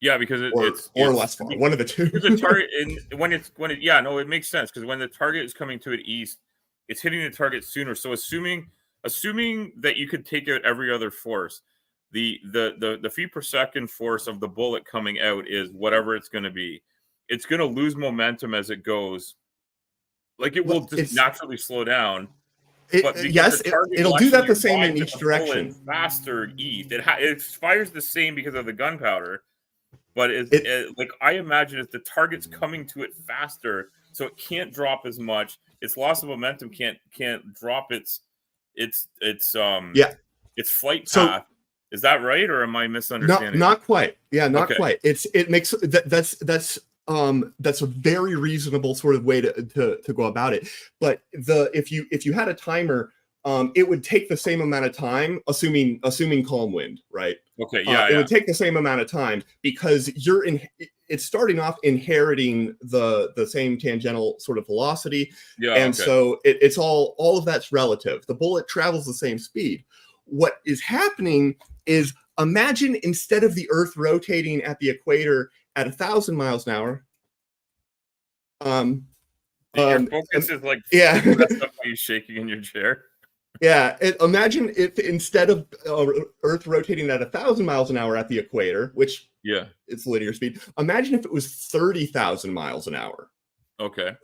Yeah, because it's less far. One of the two. The target, it makes sense, because when the target is coming to it east, it's hitting the target sooner. So assuming that you could take out every other force, the feet per second force of the bullet coming out is whatever it's going to be. It's going to lose momentum as it goes. Like, it will just naturally slow down. It'll do that the same in each direction. Faster east. It fires the same because of the gunpowder. But like, I imagine if the target's coming to it faster, so it can't drop as much. Its loss of momentum can't drop its flight path. Is that right, or am I misunderstanding? Not quite. Yeah, not quite. It makes that's a very reasonable sort of way to go about it. But if you had a timer, it would take the same amount of time, assuming calm wind, right? Okay, yeah, it would take the same amount of time because it's starting off inheriting the same tangential sort of velocity, so it's all of that's relative. The bullet travels the same speed. What is happening is, imagine instead of the Earth rotating at the equator at 1,000 miles an hour, your focus is like you shaking in your chair. Yeah, imagine if instead of Earth rotating at 1,000 miles an hour at the equator, which it's linear speed, imagine if it was 30,000 miles an hour. Okay.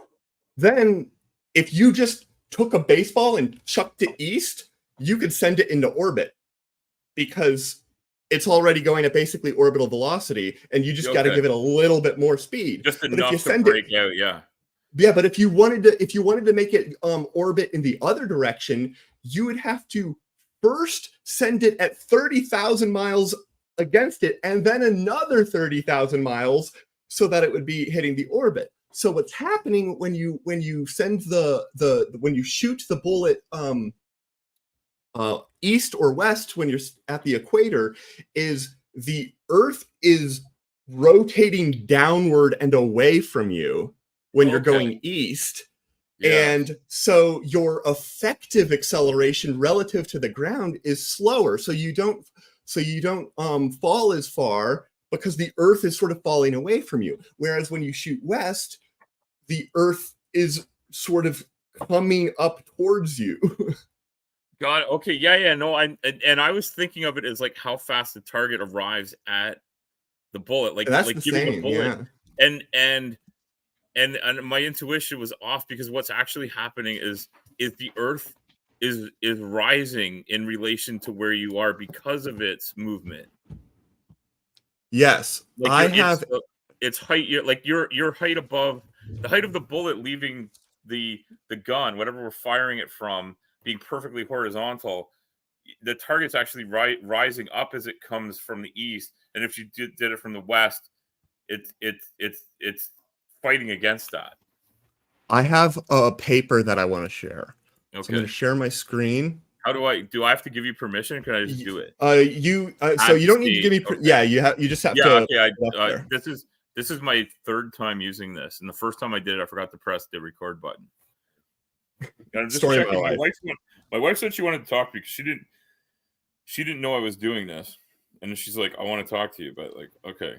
Then if you just took a baseball and chucked it east, you could send it into orbit because it's already going at basically orbital velocity, and you just got to give it a little bit more speed. Just enough to break out, Yeah, but if you wanted to make it orbit in the other direction, you would have to first send it at 30,000 miles against it, and then another 30,000 miles so that it would be hitting the orbit. So what's happening when you send when you shoot the bullet east or west when you're at the equator is the Earth is rotating downward and away from you when you're going east. And so your effective acceleration relative to the ground is slower. So you don't fall as far because the Earth is sort of falling away from you. Whereas when you shoot west, the Earth is sort of coming up towards you. God, okay, no, I was thinking of it as like how fast the target arrives at the bullet, like that's like the giving same, a bullet, and my intuition was off because what's actually happening is the Earth is rising in relation to where you are because of its movement. Yes, like its height. Your height above the height of the bullet leaving the gun, whatever we're firing it from, being perfectly horizontal. The target's actually rising up as it comes from the east, and if you did it from the west, it's fighting against that. I have a paper that I want to share. Okay. So I'm going to share my screen. How do I have to give you permission, or can I just do it? So you don't need to give me you just have to. Okay. This is my third time using this, and the first time I did it, I forgot to press the record button. Story of my life. My wife said she wanted to talk because she didn't know I was doing this, and she's like, "I want to talk to you," but like, okay.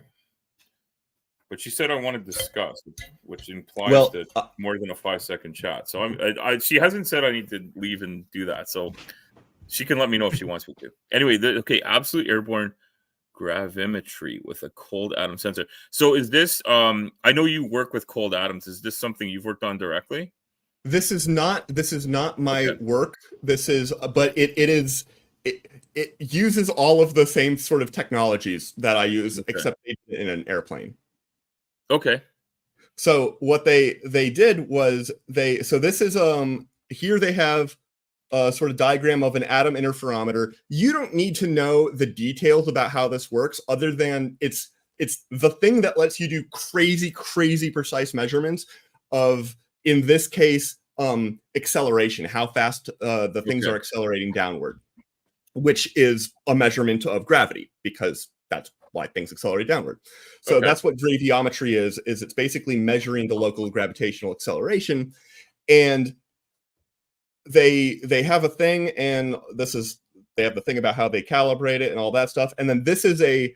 But she said I want to discuss, which implies that more than a 5-second chat. So she hasn't said I need to leave and do that. So she can let me know if she wants me to. Anyway, absolute airborne gravimetry with a cold atom sensor. So is this? I know you work with cold atoms. Is this something you've worked on directly? This is not my work. This is, but it uses all of the same sort of technologies that I use, except in an airplane. Okay. So what they did was this is here they have a sort of diagram of an atom interferometer. You don't need to know the details about how this works, other than it's the thing that lets you do crazy precise measurements of, in this case, acceleration, how fast the things are accelerating downward, which is a measurement of gravity, because that's why things accelerate downward. So that's what graviometry is it's basically measuring the local gravitational acceleration. and they have a thing, and they have the thing about how they calibrate it and all that stuff. And then this is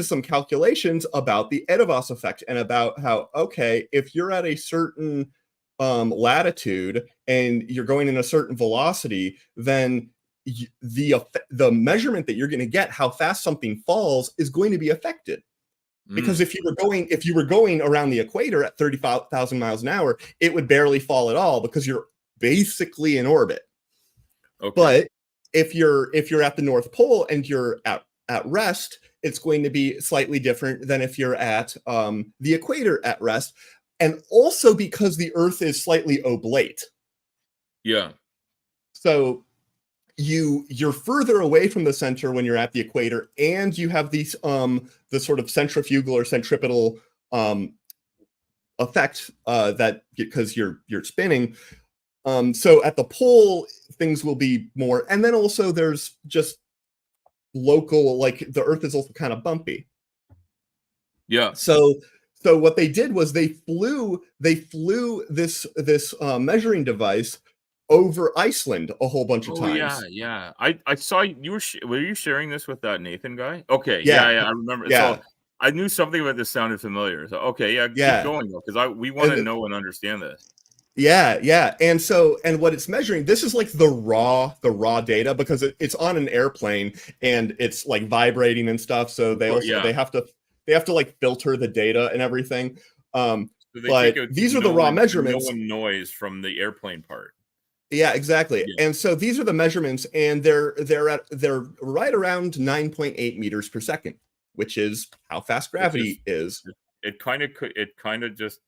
some calculations about the Edevos effect and about how, okay, if you're at a certain latitude and you're going in a certain velocity, then the measurement that you're going to get, how fast something falls, is going to be affected. Because if you were going around the equator at 35,000 miles an hour, it would barely fall at all because you're basically in orbit. Okay. But if you're at the North Pole and you're at rest, it's going to be slightly different than if you're at the equator at rest. And also because the Earth is slightly oblate. Yeah. So you're further away from the center when you're at the equator, and you have these the sort of centrifugal or centripetal effect that because you're spinning. So at the pole, things will be more, and then also there's just local, like the Earth is also kind of bumpy. Yeah. So what they did was they flew this measuring device over Iceland a whole bunch of times. Yeah. I saw you were you sharing this with that Nathan guy? Okay, yeah, I remember. Yeah. So I knew something about this sounded familiar. So okay, keep going though, because we want to know and understand this. Yeah. And what it's measuring, this is like the raw data, because it's on an airplane and it's like vibrating and stuff. So they have to like filter the data and everything. So but these are the raw measurements. No noise from the airplane part. Yeah, exactly. Yeah. And so these are the measurements, and they're right around 9.8 meters per second, which is how fast gravity is. It kind of just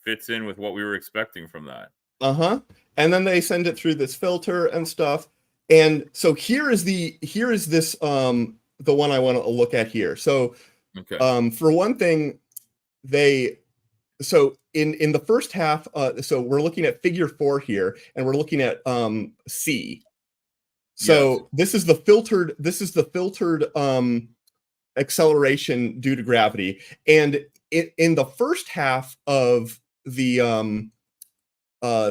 fits in with what we were expecting from that. And then they send it through this filter and stuff. And so here is this the one I want to look at here. So for one thing, in the first half, so we're looking at figure 4 here, and we're looking at C. So this is the filtered acceleration due to gravity, and in the first half of the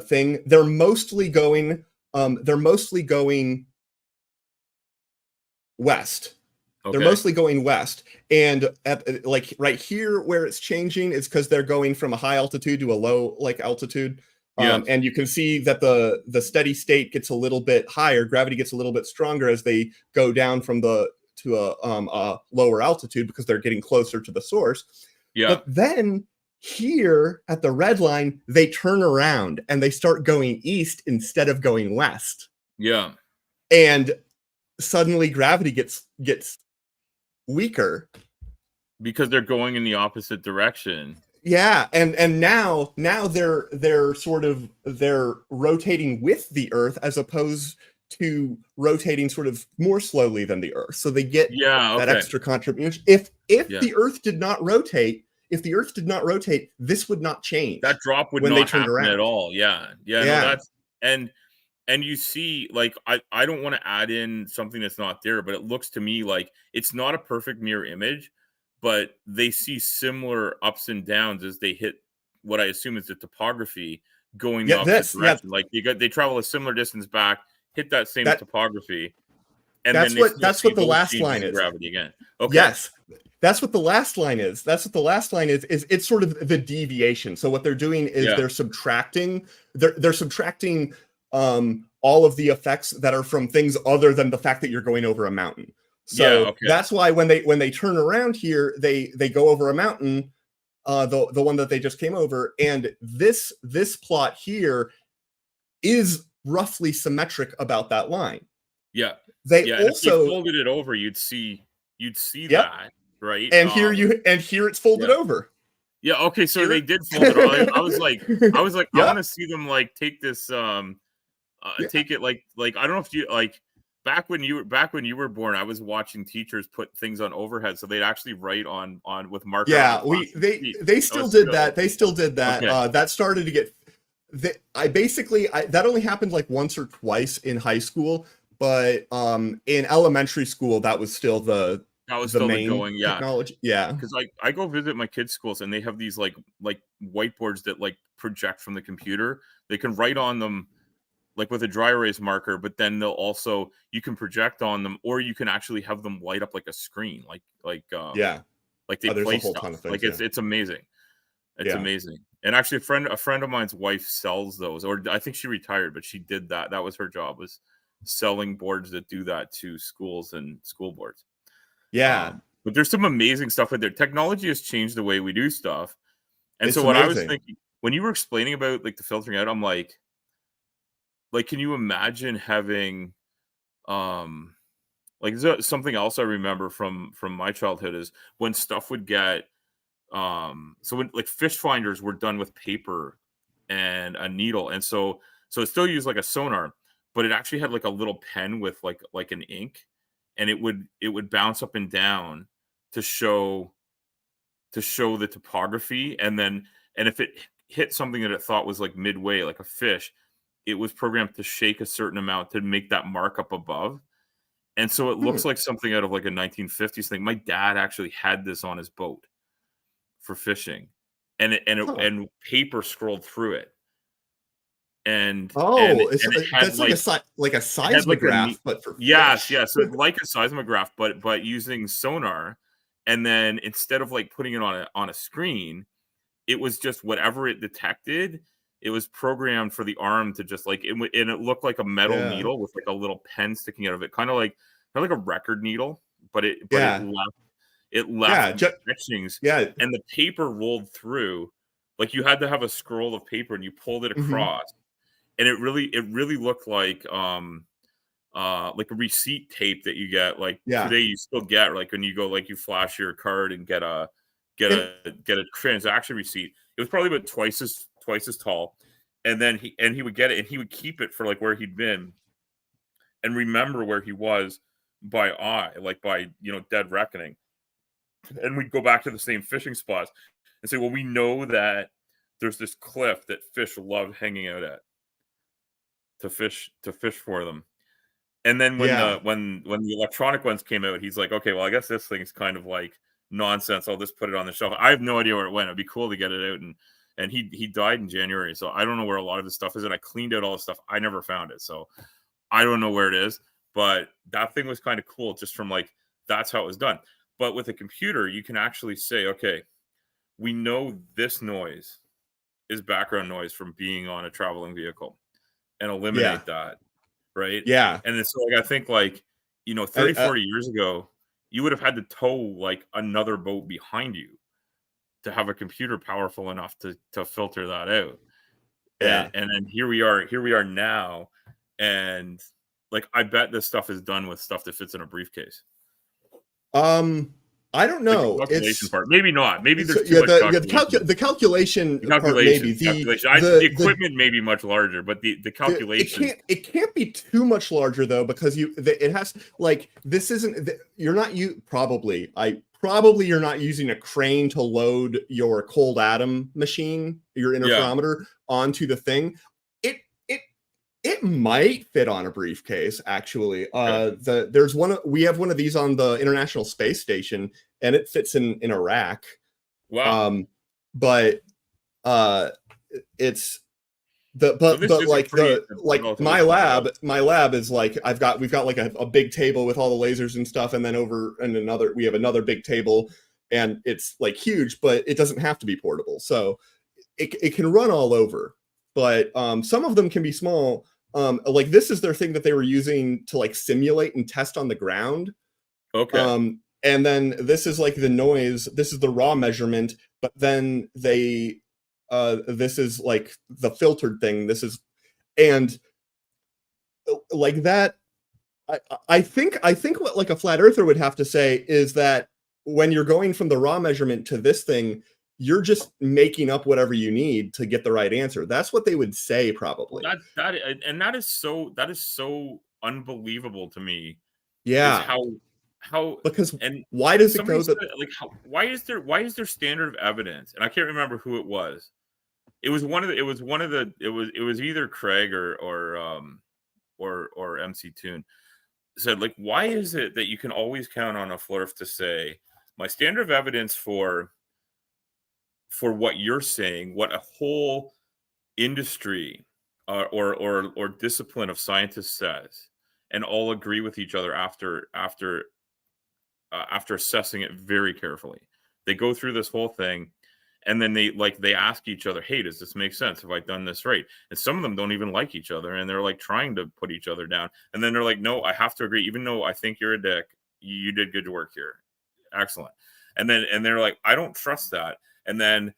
thing, they're mostly going west. Okay. They're mostly going west, and at like right here where it's changing is because they're going from a high altitude to a low altitude. And you can see that the steady state gets a little bit higher. Gravity gets a little bit stronger as they go down to a lower altitude because they're getting closer to the source. Yeah. But then here at the red line, they turn around and they start going east instead of going west. Yeah. And suddenly gravity gets weaker because they're going in the opposite direction. Yeah, and now they're rotating with the Earth as opposed to rotating sort of more slowly than the Earth. So they get that extra contribution. If the Earth did not rotate, this would not change. That drop would not happen at all. Yeah. No, that's and you see, like, I don't want to add in something that's not there, but it looks to me like it's not a perfect mirror image, but they see similar ups and downs as they hit what I assume is the topography going the opposite direction. Like they travel a similar distance back, hit that same topography, and that's what the last line is. Gravity again. Okay. Yes. That's what the last line is. Is it's sort of the deviation. So what they're doing is they're subtracting all of the effects that are from things other than the fact that you're going over a mountain. So that's why when they turn around here, they go over a mountain, the one that they just came over, and this plot here is roughly symmetric about that line. Yeah. They also, if you folded it over, you'd see that. Right. And here it's folded over. Yeah. Okay. So they did fold it over. I was like, I want to see them like take this, take it like I don't know if you like back when you were born, I was watching teachers put things on overhead so they'd actually write on with marker. Yeah, they still did that. They still did that. Okay. That started to get. That only happened like once or twice in high school, but in elementary school that was still the That was the still the main going, yeah. technology. Yeah. Because I go visit my kids' schools and they have these like whiteboards that like project from the computer. They can write on them like with a dry erase marker, but then they'll also you can project on them, or you can actually have them light up like a screen, Yeah. like they There's a play whole ton stuff. of things. Like Yeah. it's amazing. It's Yeah. amazing. And actually, a friend of mine's wife sells those, or I think she retired, but she did that. That was her job, was selling boards that do that to schools and school boards. Yeah. But there's some amazing stuff with there. Technology has changed the way we do stuff. And so It's what I was amazing. thinking when you were explaining about like the filtering out, I'm like, can you imagine having like something else I remember from my childhood is when stuff would get so when like fish finders were done with paper and a needle, and so it still used like a sonar, but it actually had like a little pen with like an ink, and it would bounce up and down to show the topography, and if it hit something that it thought was like midway, like a fish, it was programmed to shake a certain amount to make that mark up above. And so it Hmm. looks like something out of like a 1950s thing. My dad actually had this on his boat for fishing, Huh. and paper scrolled through it, Oh, and it had that's like a it had like a seismograph, neat, but for yes, fish. yes, so like a seismograph, but using sonar, and then instead of like putting it on a screen, it was just whatever it detected. It was programmed for the arm to just like and it looked like a metal Yeah. needle with like a little pen sticking out of it, kind of like a record needle, but Yeah. it left Yeah. these etchings, Yeah. and the paper rolled through. Like you had to have a scroll of paper and you pulled it Hmm. across, and it really looked like a receipt tape that you get like Yeah. today, you still get like when you go, like you flash your card and get And a get a transaction receipt. It was probably about twice as tall, and then he would get it and he would keep it for like where he'd been and remember where he was by eye, like by dead reckoning. And we'd go back to the same fishing spots and say, well, we know that there's this cliff that fish love hanging out at to fish for them. And then when yeah. the electronic ones came out, he's like, okay, well, I guess this thing's kind of like nonsense. I'll just put it on the shelf. I have no idea where it went. It'd be cool to get it out. And he died in January, so I don't know where a lot of his stuff is. And I cleaned out all the stuff. I never found it, so I don't know where it is. But that thing was kind of cool, just from like that's how it was done. But with a computer, you can actually say, okay, we know this noise is background noise from being on a traveling vehicle, and Yeah. eliminate that. Right. Yeah. And it's like, I think like, I, 30, 40 years ago, you would have had to tow like another boat behind you to have a computer powerful enough to filter that out. And yeah. and then here we are now. And like I bet this stuff is done with stuff that fits in a briefcase. I don't Like the know. calculation part. Maybe not. Maybe It's there's too yeah, much calculation. the calculation The part maybe. calculation. The The equipment may be much larger, but the calculation. it can't be too much larger though, because it has, like, this isn't you're not, you probably you're not using a crane to load your cold atom machine, your Yeah. interferometer, onto the thing. It it it might fit on a briefcase, actually. Okay. We have one of these on the International Space Station, and it fits in a rack. Wow. But uh it's So this is a pretty relatively small lab. my lab is like, we've got like a big table with all the lasers and stuff, and then we have another big table, and it's like huge, but it doesn't have to be portable, so it can run all over. But some of them can be small. Like, this is their thing that they were using to like simulate and test on the ground. Okay. And then this is like the noise, this is the raw measurement, but then this is like the filtered thing. And like that, I think what like a flat earther would have to say is that when you're going from the raw measurement to this thing, you're just making up whatever you need to get the right answer. That's what they would say, Well, probably. that is so unbelievable to me. Is Yeah, how because and why does it somebody go that? said like why is there standard of evidence? And I can't remember who it was. It was either Craig or MC Toon. said, like, why is it that you can always count on a flurf to say my standard of evidence for what you're saying, what a whole industry or discipline of scientists says, and all agree with each other after assessing it very carefully. They go through this whole thing, and then they ask each other, hey, does this make sense? Have I done this right? And some of them don't even like each other, and they're like trying to put each other down, and then they're like, no, I have to agree, even though I think you're a dick, you did good work here, excellent. And they're like, I don't trust that. And then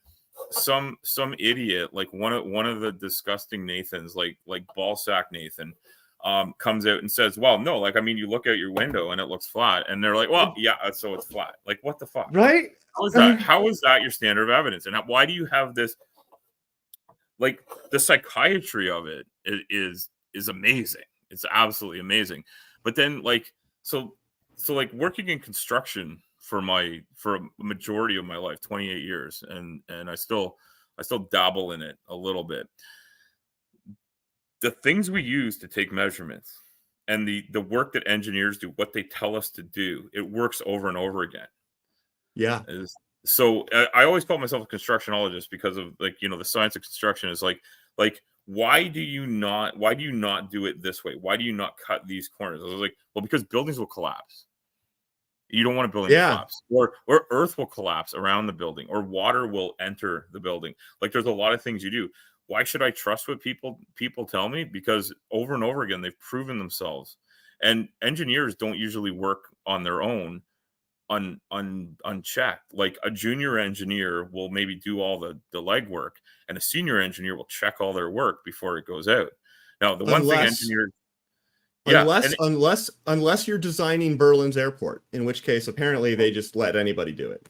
some idiot, like one of the disgusting Nathans, like ballsack Nathan, comes out and says, well, no, like, I mean, you look out your window and it looks flat, and they're like, well, yeah, so it's flat. Like, what the fuck? Right? How is that your standard of evidence? And why do you have this? Like, the psychiatry of it is amazing. It's absolutely amazing. But then, like, so like working in construction for a majority of my life, 28 years, and I still dabble in it a little bit. The things we use to take measurements and the work that engineers do, what they tell us to do, it works over and over again. Yeah. So I always call myself a constructionologist because of, like, the science of construction is like why do you not do it this way? Why do you not cut these corners? I was like, well, because buildings will collapse. You don't want a building to collapse, or earth will collapse around the building, or water will enter the building. Like, there's a lot of things you do. Why should I trust what people tell me? Because over and over again, they've proven themselves. And engineers don't usually work on their own, unchecked. Like, a junior engineer will maybe do all the legwork, and a senior engineer will check all their work before it goes out. Now, the one thing engineers, unless you're designing Berlin's airport, in which case apparently they just let anybody do it.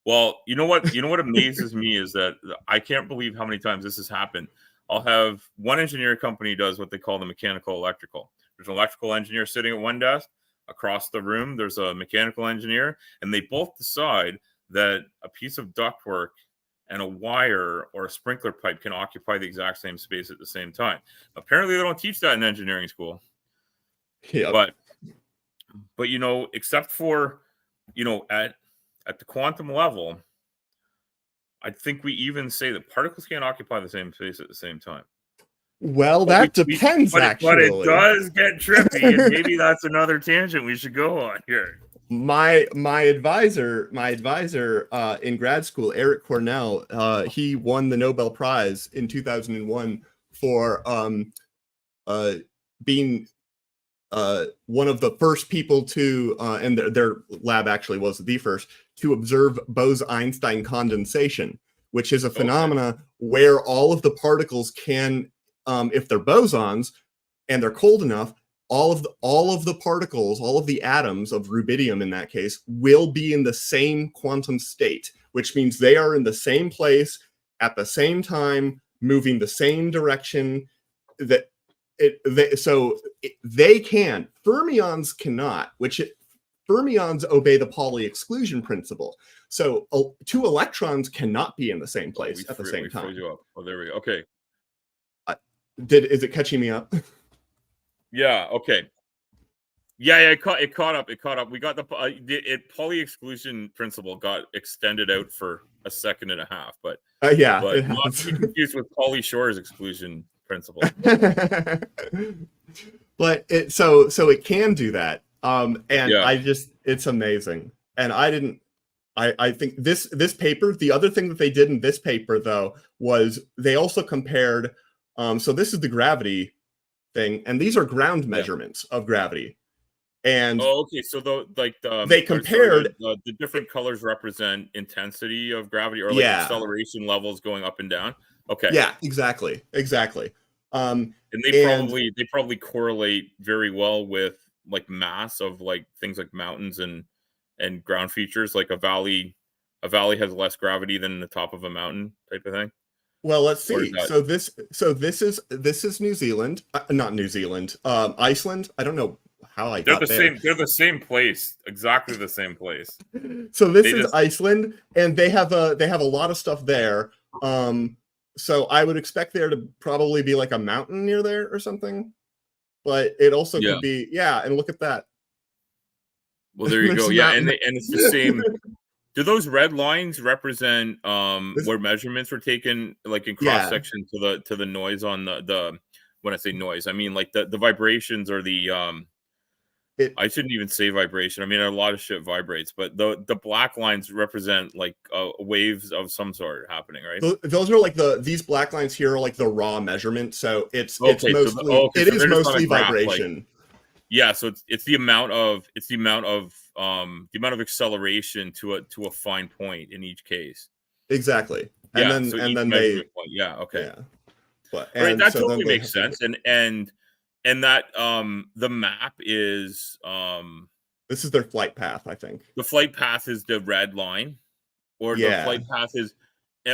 Well, you know what amazes me is that I can't believe how many times this has happened. I'll have one engineering company does what they call the mechanical electrical. There's an electrical engineer sitting at one desk. Across the room, there's a mechanical engineer, and they both decide that a piece of ductwork and a wire or a sprinkler pipe can occupy the exact same space at the same time. Apparently, they don't teach that in engineering school. Yeah. But except for, at the quantum level, I think we even say that particles can't occupy the same space at the same time. Well, that depends, actually. But it does get trippy, and maybe that's another tangent we should go on here. My advisor in grad school, Eric Cornell, he won the Nobel Prize in 2001 for being one of the first people to, and their lab actually was the first, to observe Bose-Einstein condensation, which is a phenomena where all of the particles can, if they're bosons and they're cold enough, all of the particles, all of the atoms of rubidium in that case, will be in the same quantum state, which means they are in the same place at the same time, moving the same direction. They can. Fermions cannot, fermions obey the Pauli exclusion principle. So two electrons cannot be in the same place at the same time. Oh, there we go. Okay. Is it catching me up? Yeah. Okay. Yeah. It caught up. We got the Pauli exclusion principle got extended out for a second and a half, but but not to be confused with Pauly Shore's exclusion principle. But it can do that. It's amazing. And I think this paper, the other thing that they did in this paper though was they also compared. So this is the gravity thing, and these are ground measurements of gravity. And so they compared the different colors represent intensity of gravity, or like acceleration levels going up and down. Okay. Yeah, exactly. And they probably correlate very well with like mass of like things like mountains and ground features. Like a valley has less gravity than the top of a mountain type of thing. Well, let's see. So this is New Zealand, not New Zealand, Iceland. I don't know how I got there. They're the same place, exactly the same place. So this is Iceland, and they have a lot of stuff there. So I would expect there to probably be like a mountain near there or something. but it also Yeah. could be, yeah, and look at that. Well, there you go. Yeah, and it's the same. Do those red lines represent where measurements were taken, like in cross section to the noise on the when I say noise, I mean like the vibrations or the I shouldn't even say vibration. I mean a lot of shit vibrates, but the black lines represent like waves of some sort happening, right? Those are like these black lines here are like the raw measurement. So it's okay, mostly so it is mostly graph, vibration. Like, yeah, so it's the amount of acceleration to a fine point in each case. Exactly. Yeah, And so then each measurement point. Yeah, okay. Yeah. But Right, that so totally makes sense. And that the map is this is their flight path, I think. The flight path is the red line, or the flight path is,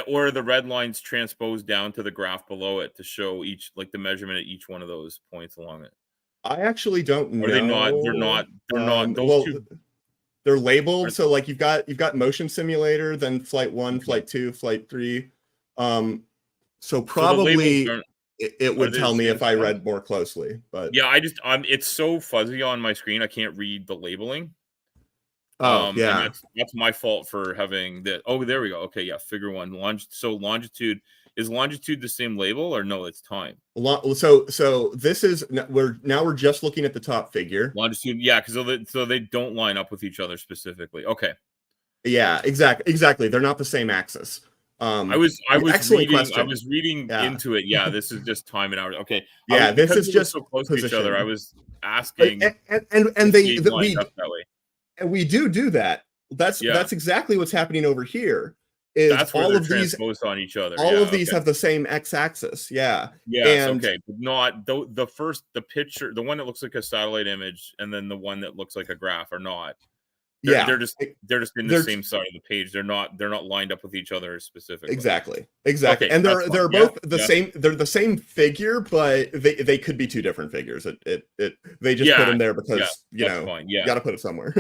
or the red lines transposed down to the graph below it to show each, like the measurement at each one of those points along it. I actually don't know. Are they not? They're not. Those well, two. They're labeled. So like you've got motion simulator, then flight 1, flight 2, flight 3. So probably it would tell me if I read more closely. But yeah, it's so fuzzy on my screen, I can't read the labeling. Oh, yeah. And that's my fault for having that. Oh, there we go. Okay, yeah, figure 1. Longitude, is longitude the same label or no, it's time? So this is we're just looking at the top figure. Longitude, yeah, because so they don't line up with each other specifically. Okay. Yeah, exactly. They're not the same axis. I was excellent reading question. I was reading into it. Yeah, this is just time and hours. Okay. Yeah, this is just so close to each other. I was asking, and we do that. That's exactly what's happening over here. That's where all of these transposed on each other. All of these have the same x-axis. Yeah. Yes. Okay. But not the picture, the one that looks like a satellite image, and then the one that looks like a graph are not. They're just in the same side of the page. They're not lined up with each other specifically. Exactly. Okay, and they're both the same. They're the same figure, but they could be two different figures. They just put them there because you got to put it somewhere.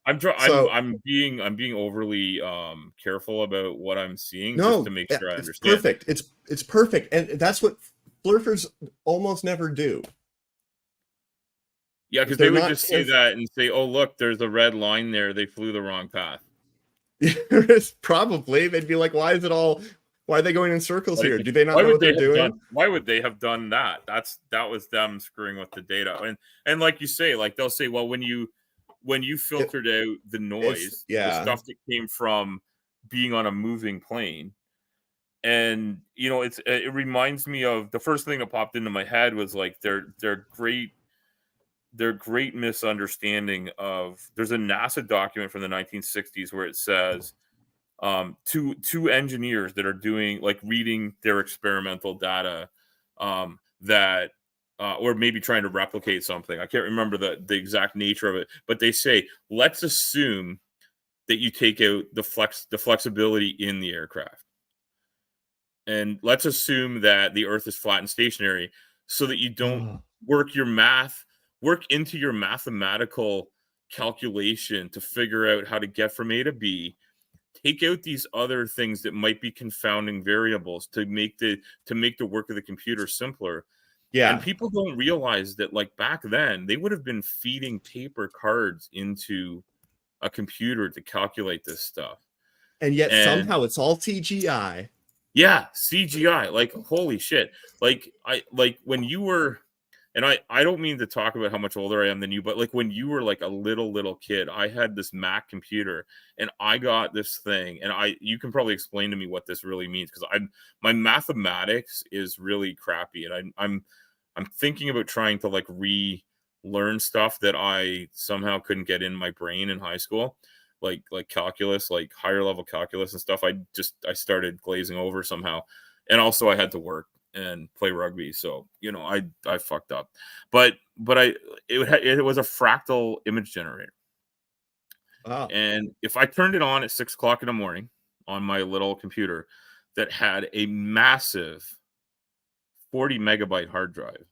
I'm being overly careful about what I'm seeing just to make sure I understand. Perfect. It's perfect, and that's what flirters almost never do. Yeah, because they would just say that and say, "Oh, look, there's a red line there. They flew the wrong path." Probably they'd be like, "Why are they going in circles here? Do they not know what they're doing?" Why would they have done that? That was them screwing with the data. And like you say, like they'll say, "Well, when you filtered out the noise, the stuff that came from being on a moving plane." And it reminds me of the first thing that popped into my head was like their great misunderstanding of, there's a NASA document from the 1960s where it says two engineers that are doing, like, reading their experimental data that or maybe trying to replicate something. I can't remember the exact nature of it, but they say, let's assume that you take out the flexibility in the aircraft, and let's assume that the Earth is flat and stationary, so that you don't work into your mathematical calculation to figure out how to get from A to B. Take out these other things that might be confounding variables to make the work of the computer simpler. Yeah. And people don't realize that, like, back then, they would have been feeding paper cards into a computer to calculate this stuff. And yet somehow it's all CGI. Yeah, CGI. Like, holy shit. Like when you were, and I don't mean to talk about how much older I am than you, but like when you were like a little kid, I had this Mac computer and I got this thing, and you can probably explain to me what this really means, because my mathematics is really crappy, and I'm thinking about trying to like relearn stuff that I somehow couldn't get in my brain in high school, like calculus, like higher level calculus and stuff. I started glazing over somehow, and also I had to work and play rugby, so I fucked up. But it was a fractal image generator. Wow. And if I turned it on at 6 o'clock in the morning on my little computer that had a massive 40 megabyte hard drive,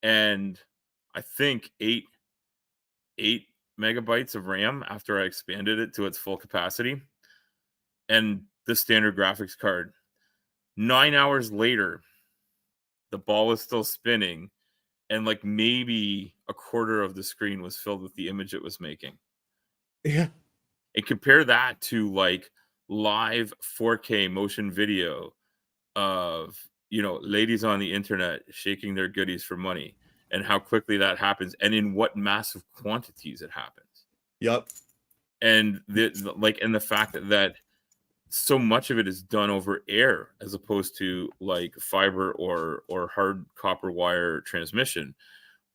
and I think eight megabytes of RAM after I expanded it to its full capacity, and the standard graphics card, 9 hours later, the ball was still spinning, and like maybe a quarter of the screen was filled with the image it was making. Yeah. And compare that to like live 4K motion video of, you know, ladies on the internet shaking their goodies for money, and how quickly that happens and in what massive quantities it happens. Yep. And the fact that so much of it is done over air as opposed to like fiber or hard copper wire transmission.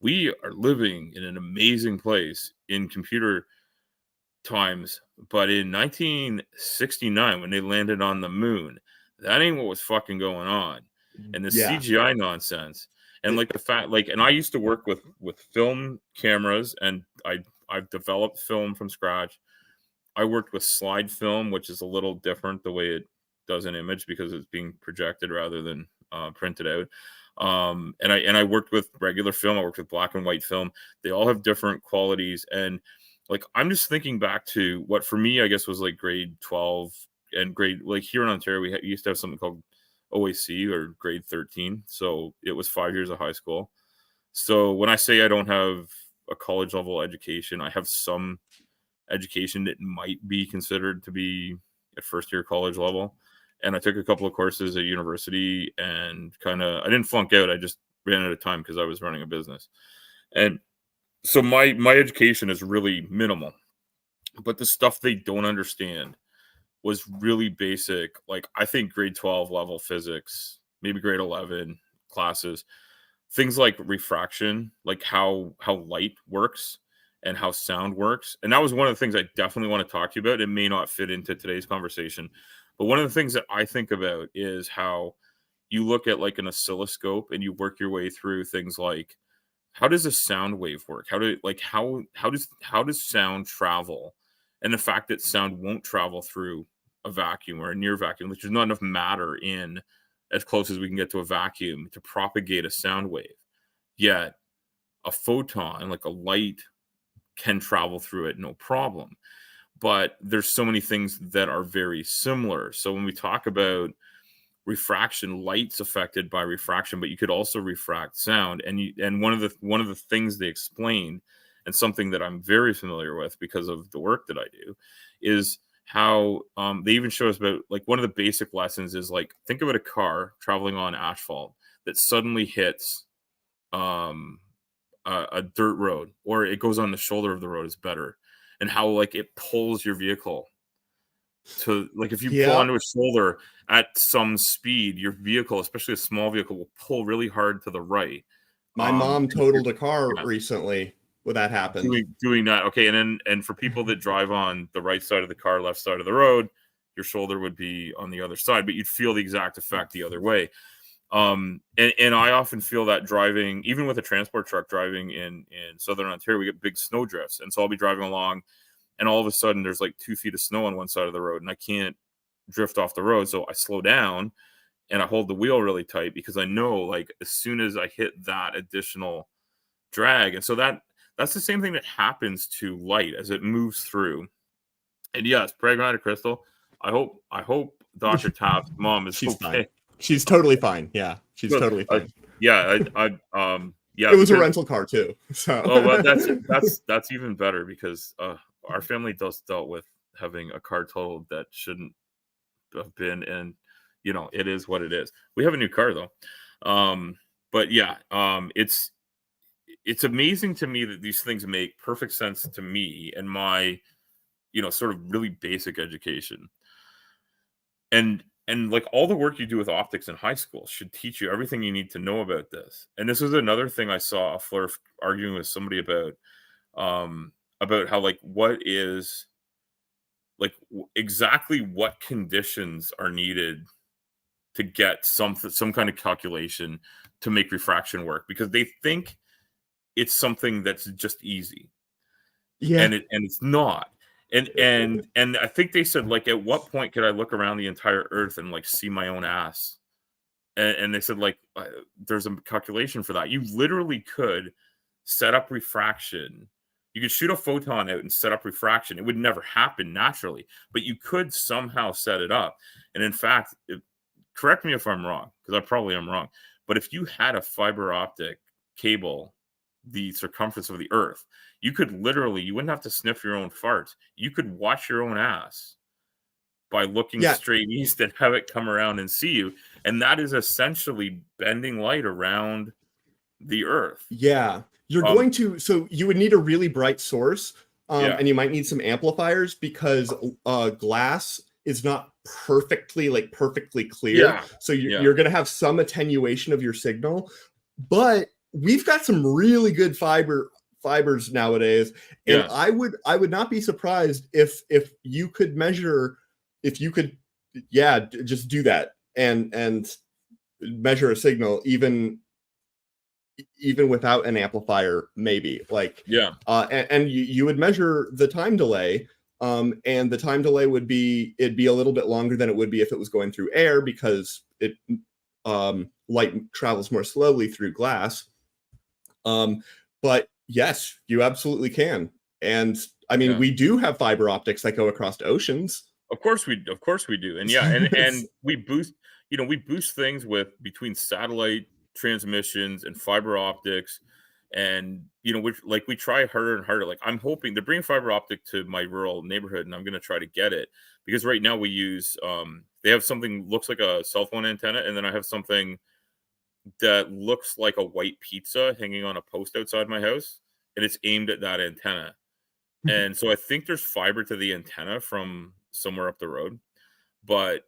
We are living in an amazing place in computer times, but in 1969 when they landed on the moon, that ain't what was fucking going on. And the Yeah. CGI nonsense, and like the fact, like, and I used to work with film cameras, and I've developed film from scratch. I worked with slide film, which is a little different the way it does an image because it's being projected rather than printed out. And I worked with regular film. I worked with black and white film. They all have different qualities. And like, I'm just thinking back to what for me, I guess, was like grade 12 and grade, like here in Ontario, we used to have something called OAC or grade 13. So it was 5 years of high school. So when I say I don't have a college level education, I have some education that might be considered to be at first year college level. And I took a couple of courses at university and I didn't flunk out. I just ran out of time because I was running a business. And so my education is really minimal, but the stuff they don't understand was really basic. Like, I think grade 12 level physics, maybe grade 11 classes, things like refraction, like how light works and how sound works. And that was one of the things I definitely want to talk to you about. It may not fit into today's conversation, but one of the things that I think about is how you look at like an oscilloscope and you work your way through things like, how does a sound wave work? How does sound travel? And the fact that sound won't travel through a vacuum or a near vacuum, which there's not enough matter in as close as we can get to a vacuum to propagate a sound wave. Yet a photon, like a light, can travel through it no problem. But there's so many things that are very similar. So when we talk about refraction, light's affected by refraction, but you could also refract sound. And one of the things they explained, and something that I'm very familiar with because of the work that I do, is how they even show us about, like, one of the basic lessons is, like, think about a car traveling on asphalt that suddenly hits a dirt road, or it goes on the shoulder of the road is better, and how like it pulls your vehicle to, like, if you pull onto a shoulder at some speed, your vehicle, especially a small vehicle, will pull really hard to the right. My mom totaled a car recently when that happened. Doing that, okay, and for people that drive on the right side of the car, left side of the road, your shoulder would be on the other side, but you'd feel the exact effect the other way. And I often feel that driving, even with a transport truck driving in Southern Ontario, we get big snow drifts. And so I'll be driving along and all of a sudden there's like 2 feet of snow on one side of the road and I can't drift off the road. So I slow down and I hold the wheel really tight because I know, like, as soon as I hit that additional drag. And so that's the same thing that happens to light as it moves through. And yes, pragmatic Crystal, I hope Dr. Taft's mom is She's okay. Fine. She's totally fine. Yeah, she's totally fine. Yeah, yeah. It was a rental car too. So. Oh well, that's even better because our family dealt with having a car totaled that shouldn't have been, and you know, it is what it is. We have a new car though, but yeah, it's amazing to me that these things make perfect sense to me and my, you know, sort of really basic education. And like all the work you do with optics in high school should teach you everything you need to know about this. And this was another thing I saw a Flurf arguing with somebody about how, like, what is, like, exactly what conditions are needed to get some kind of calculation to make refraction work, because they think it's something that's just easy. Yeah. And it's not. And I think they said, like, at what point could I look around the entire earth and like see my own ass? And they said, like, there's a calculation for that. You literally could set up refraction. You could shoot a photon out and set up refraction. It would never happen naturally, but you could somehow set it up. And in fact, correct me if I'm wrong, because I probably am wrong, but if you had a fiber optic cable the circumference of the earth. You could literally, you wouldn't have to sniff your own farts. You could watch your own ass by looking straight east and have it come around and see you. And that is essentially bending light around the earth. Yeah. You're going to, so you would need a really bright source, and you might need some amplifiers because glass is not perfectly clear. Yeah. So you're going to have some attenuation of your signal, but we've got some really good fibers nowadays. And I would not be surprised if you could measure, if you could, just do that and measure a signal even without an amplifier, maybe and you would measure the time delay, and the time delay it'd be a little bit longer than it would be if it was going through air, because it light travels more slowly through glass. But yes, you absolutely can. And I mean, we do have fiber optics that go across oceans. Of course we do. And and we boost things between satellite transmissions and fiber optics, and we try harder and harder. Like, I'm hoping they're bringing fiber optic to my rural neighborhood, and I'm going to try to get it, because right now we use they have something looks like a cell phone antenna, and then I have something that looks like a white pizza hanging on a post outside my house, and it's aimed at that antenna. And so I think there's fiber to the antenna from somewhere up the road, but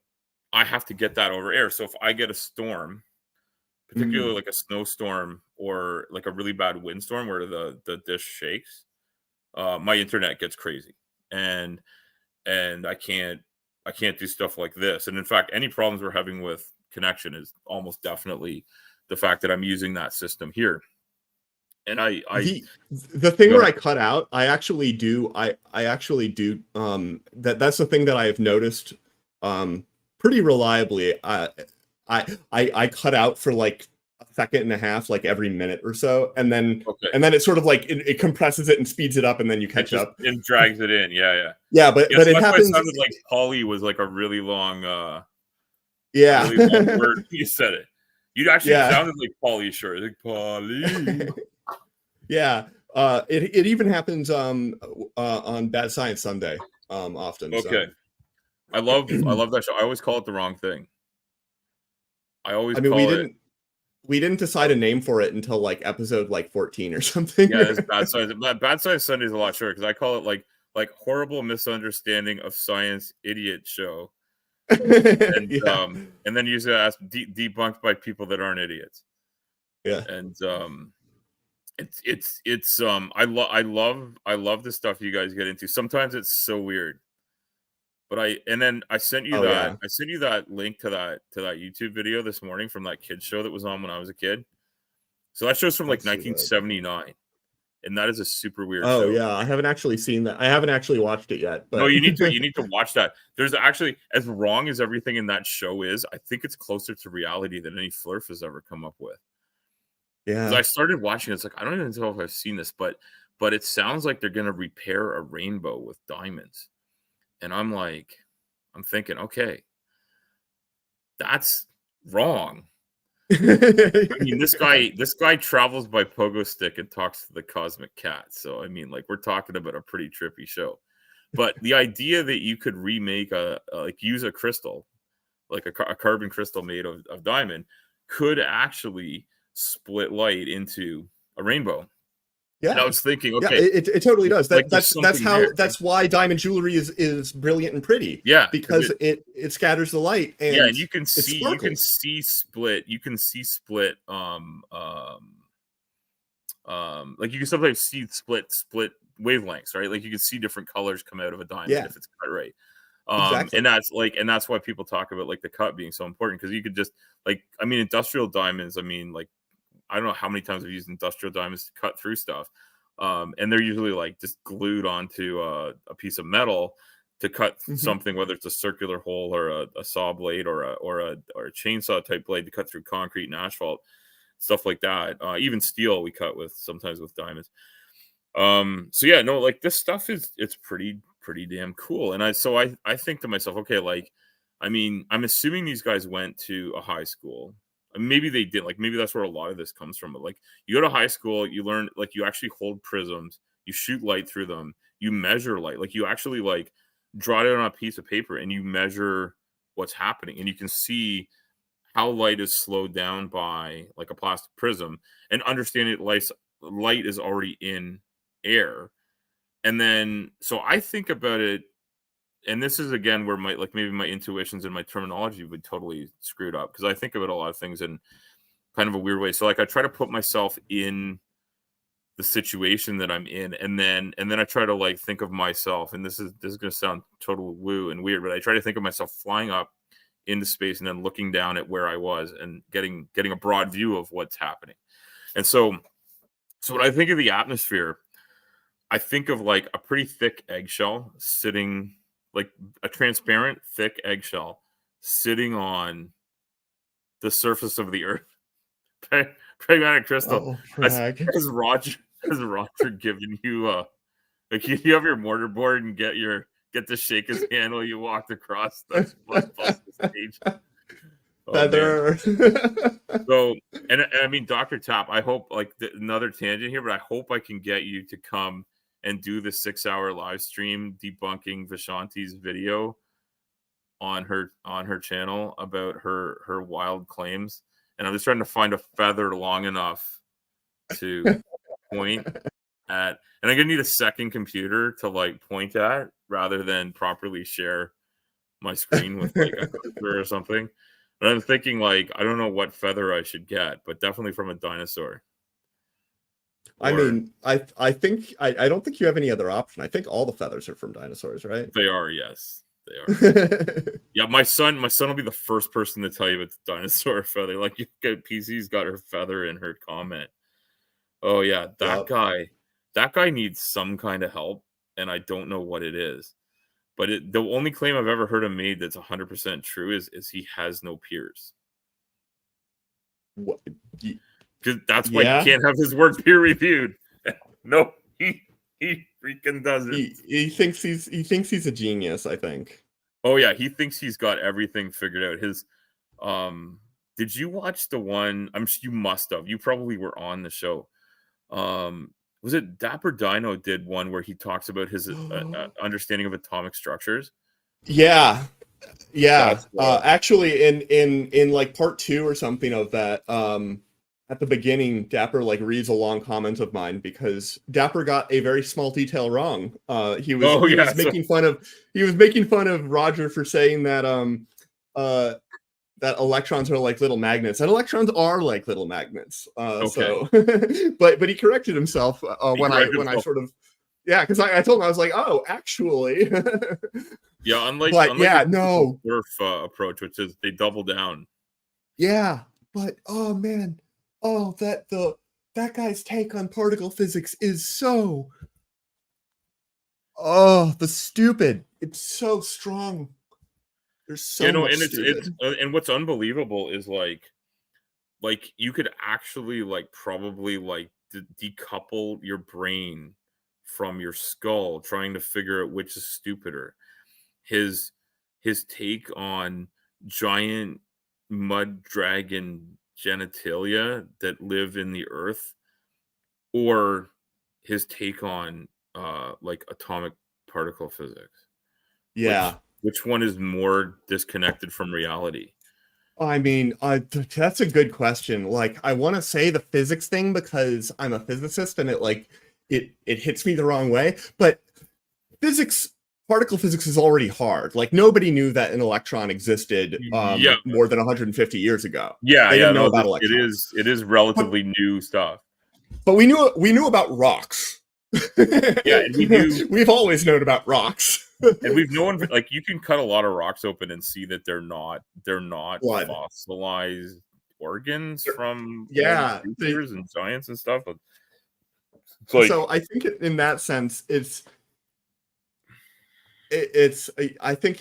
I have to get that over air. So if I get a storm, particularly like a snowstorm or like a really bad windstorm where the dish shakes, my internet gets crazy, and I can't do stuff like this. And in fact, any problems we're having with connection is almost definitely the fact that I'm using that system here. And the thing where I cut out, I actually do that's the thing that I have noticed pretty reliably. I cut out for like a second and a half, like every minute or so, and then it sort of like it compresses it and speeds it up, and then you catch up and drags it in. But it happens. It sounded like Polly was like a really long really long word. You said it. You actually sounded like Polly Shore, like Polly. It even happens on Bad Science Sunday often. Okay. So. I love that show. I always call it the wrong thing. We didn't decide a name for it until like episode 14 or something. Yeah, it's Bad Science. Bad Science Sunday is a lot shorter, because I call it like horrible misunderstanding of science idiot show. And and then usually ask debunked by people that aren't idiots. And it's I love the stuff you guys get into. Sometimes it's so weird, but I sent you I sent you that link to that YouTube video this morning from that kids show that was on when I was a kid. So that show's from like 1979, and that is a super weird show. I haven't actually seen that. I haven't actually watched it yet. But... No, you need to watch that. There's actually, as wrong as everything in that show is, I think it's closer to reality than any Flurf has ever come up with. Yeah. I started watching it. It's like, I don't even know if I've seen this, but it sounds like they're going to repair a rainbow with diamonds. And I'm thinking, okay, that's wrong. I mean, this guy travels by pogo stick and talks to the cosmic cat. So, I mean, like, we're talking about a pretty trippy show. But the idea that you could remake use a crystal, like a carbon crystal made of diamond, could actually split light into a rainbow. Yeah, and I was thinking, okay, it totally does. That's why diamond jewelry is brilliant and pretty. Yeah, because it scatters the light, and and you can see split. You can see split. Like, you can sometimes see split wavelengths, right? Like, you can see different colors come out of a diamond if it's cut right. Exactly. And that's why people talk about like the cut being so important, because you could just industrial diamonds. I mean, like, I don't know how many times I've used industrial diamonds to cut through stuff. And they're usually like just glued onto a piece of metal to cut something, whether it's a circular hole or a saw blade or a chainsaw type blade to cut through concrete and asphalt, stuff like that. Even steel we cut sometimes with diamonds. So yeah, no, like, this stuff it's pretty damn cool. And I think to myself, okay, like, I mean, I'm assuming these guys went to a high school. maybe they did, like, maybe that's where a lot of this comes from. But like, you go to high school, you learn, like, you actually hold prisms, you shoot light through them, you measure light, like, you actually like draw it on a piece of paper and you measure what's happening, and you can see how light is slowed down by like a plastic prism, and understand it, light is already in air. And then, so I think about it, and this is again where my, like, maybe my intuitions and my terminology would totally screwed up, because I think about a lot of things in kind of a weird way. So like, I try to put myself in the situation that I'm in, and then I try to like think of myself, and this is going to sound total woo and weird, but I try to think of myself flying up into space and then looking down at where I was and getting a broad view of what's happening. And so when I think of the atmosphere, I think of like a pretty thick eggshell sitting, like a transparent thick eggshell sitting on the surface of the earth. Pragmatic crystal. Has Roger given you like, you have your mortarboard and get to shake his hand while you walked across the stage? Feather. So, and I mean, Dr. Tap, I hope, like, another tangent here, but I hope I can get you to come and do the 6-hour live stream debunking Vishanti's video on her channel about her wild claims. And I'm just trying to find a feather long enough to point at, and I'm gonna need a second computer to like point at, rather than properly share my screen with like a cursor or something. But I'm thinking, like, I don't know what feather I should get, but definitely from a dinosaur. I mean, I think I don't think you have any other option. I think all the feathers are from dinosaurs, right? They are, yes. They are. Yeah, my son will be the first person to tell you about the dinosaur feather. Like, you get PC's got her feather in her comment. Oh yeah, that guy needs some kind of help, and I don't know what it is. But the only claim I've ever heard him made that's 100% true is he has no peers. What? Because that's why he can't have his work peer reviewed. No, he freaking doesn't. He thinks he's a genius, I think. Oh yeah, he thinks he's got everything figured out. His did you watch the one? I'm sure you must have. You probably were on the show. Was it Dapper Dino did one where he talks about his understanding of atomic structures? Yeah. Actually, in like part 2 or something of that, at the beginning, Dapper like reads a long comment of mine because Dapper got a very small detail wrong. He was making fun of Roger for saying that that electrons are like little magnets, and electrons are like little magnets. So, but he corrected himself when I sort of, because I told him, I was like, oh, actually, yeah, unlike no approach, which is they double down. Yeah, but oh man, that guy's take on particle physics is so the stupid. It's so strong. There's so much and stupid. It's and what's unbelievable is like you could actually like probably like decouple your brain from your skull trying to figure out which is stupider. His take on giant mud dragon genitalia that live in the earth, or his take on like atomic particle physics. Yeah. Which one is more disconnected from reality? I mean, that's a good question. Like, I want to say the physics thing because I'm a physicist and it hits me the wrong way. But particle physics is already hard. Like, nobody knew that an electron existed more than 150 years ago. They didn't know about electrons. It is relatively new stuff. But we knew about rocks. Yeah, and we've always known about rocks. And we've known, like, you can cut a lot of rocks open and see that they're not fossilized organs from creatures and giants and stuff. So I think in that sense, I think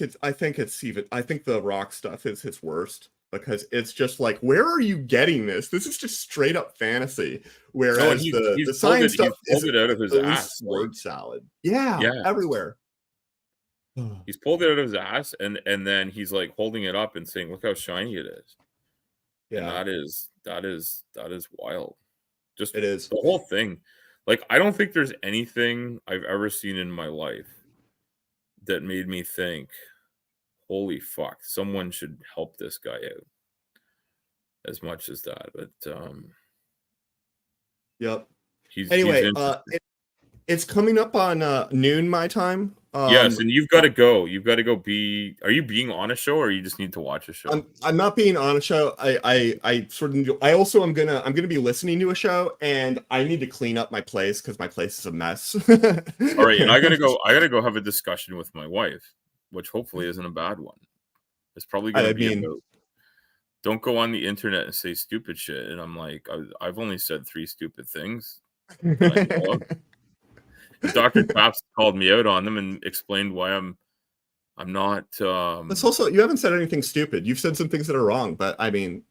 the rock stuff is his worst, because it's just like, where are you getting this? This is just straight up fantasy. Whereas the science stuff is out of his ass, word salad. Yeah, everywhere. He's pulled it out of his ass, and then he's like holding it up and saying, "Look how shiny it is." And that is wild. Just it is the whole thing. Like, I don't think there's anything I've ever seen in my life that made me think, holy fuck, someone should help this guy out as much as that. But yep. he's Anyway, interesting. it's coming up on noon my time. Yes, and you've got to go. You've got to go be. Are you being on a show, or you just need to watch a show? I'm not being on a show. I sort of. I also am gonna be listening to a show, and I need to clean up my place because my place is a mess. All right, and I gotta go. I gotta go have a discussion with my wife, which hopefully isn't a bad one. It's probably gonna be about. Don't go on the internet and say stupid shit. And I'm like, I've only said 3 stupid things that I know of. Dr. Taps called me out on them and explained why I'm not. That's also, you haven't said anything stupid. You've said some things that are wrong, but I mean,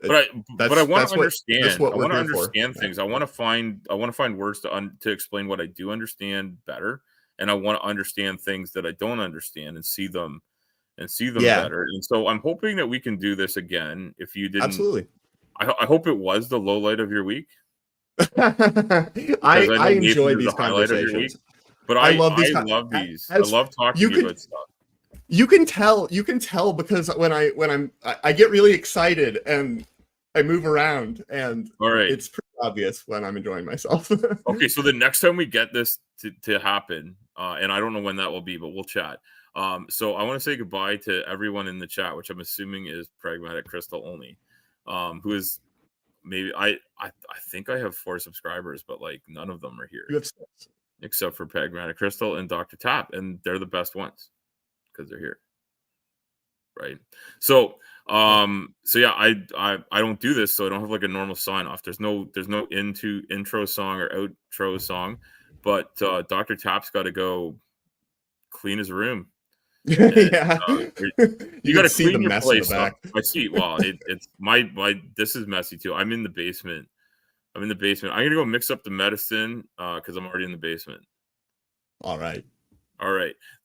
but I want to understand. I want to understand things. Yeah. I want to find words to explain what I do understand better, and I want to understand things that I don't understand and see them better. And so I'm hoping that we can do this again. If you didn't, absolutely. I hope it was the low light of your week. I enjoy these conversations. But I love these. I love talking about stuff. You can tell because when I get really excited and I move around, and it's pretty obvious when I'm enjoying myself. Okay, so the next time we get this to happen, and I don't know when that will be, but we'll chat. So I want to say goodbye to everyone in the chat, which I'm assuming is Pragmatic Crystal only, who is maybe I think I have 4 subscribers, but like none of them are here. You have 6. Except for Pragmatic Crystal and Dr. Tap, and they're the best ones because they're here. Right. So yeah, I don't do this, so I don't have like a normal sign off. There's no intro song or outro song, but Dr. Tap's got to go clean his room. And, yeah, you got to clean your place up. I see. Well, it's my this is messy too. I'm in the basement. I'm gonna go mix up the medicine because I'm already in the basement. All right.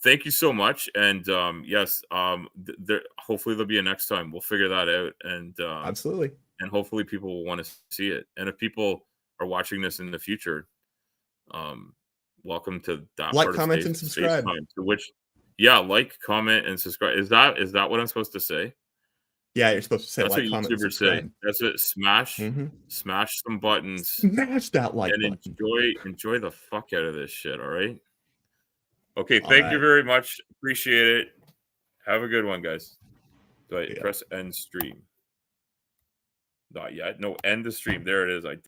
Thank you so much. And yes, hopefully there'll be a next time. We'll figure that out. And absolutely. And hopefully people will want to see it. And if people are watching this in the future, welcome to that. Like, comment, and subscribe. To which, like, comment, and subscribe. Is that what I'm supposed to say? Yeah, you're supposed to say that's like, what comment, YouTubers say. That's it. Smash some buttons. Smash that like and button. Enjoy the fuck out of this shit. All right. Okay, thank you very much. Appreciate it. Have a good one, guys. Press end stream. Not yet. No, end the stream. There it is. I did.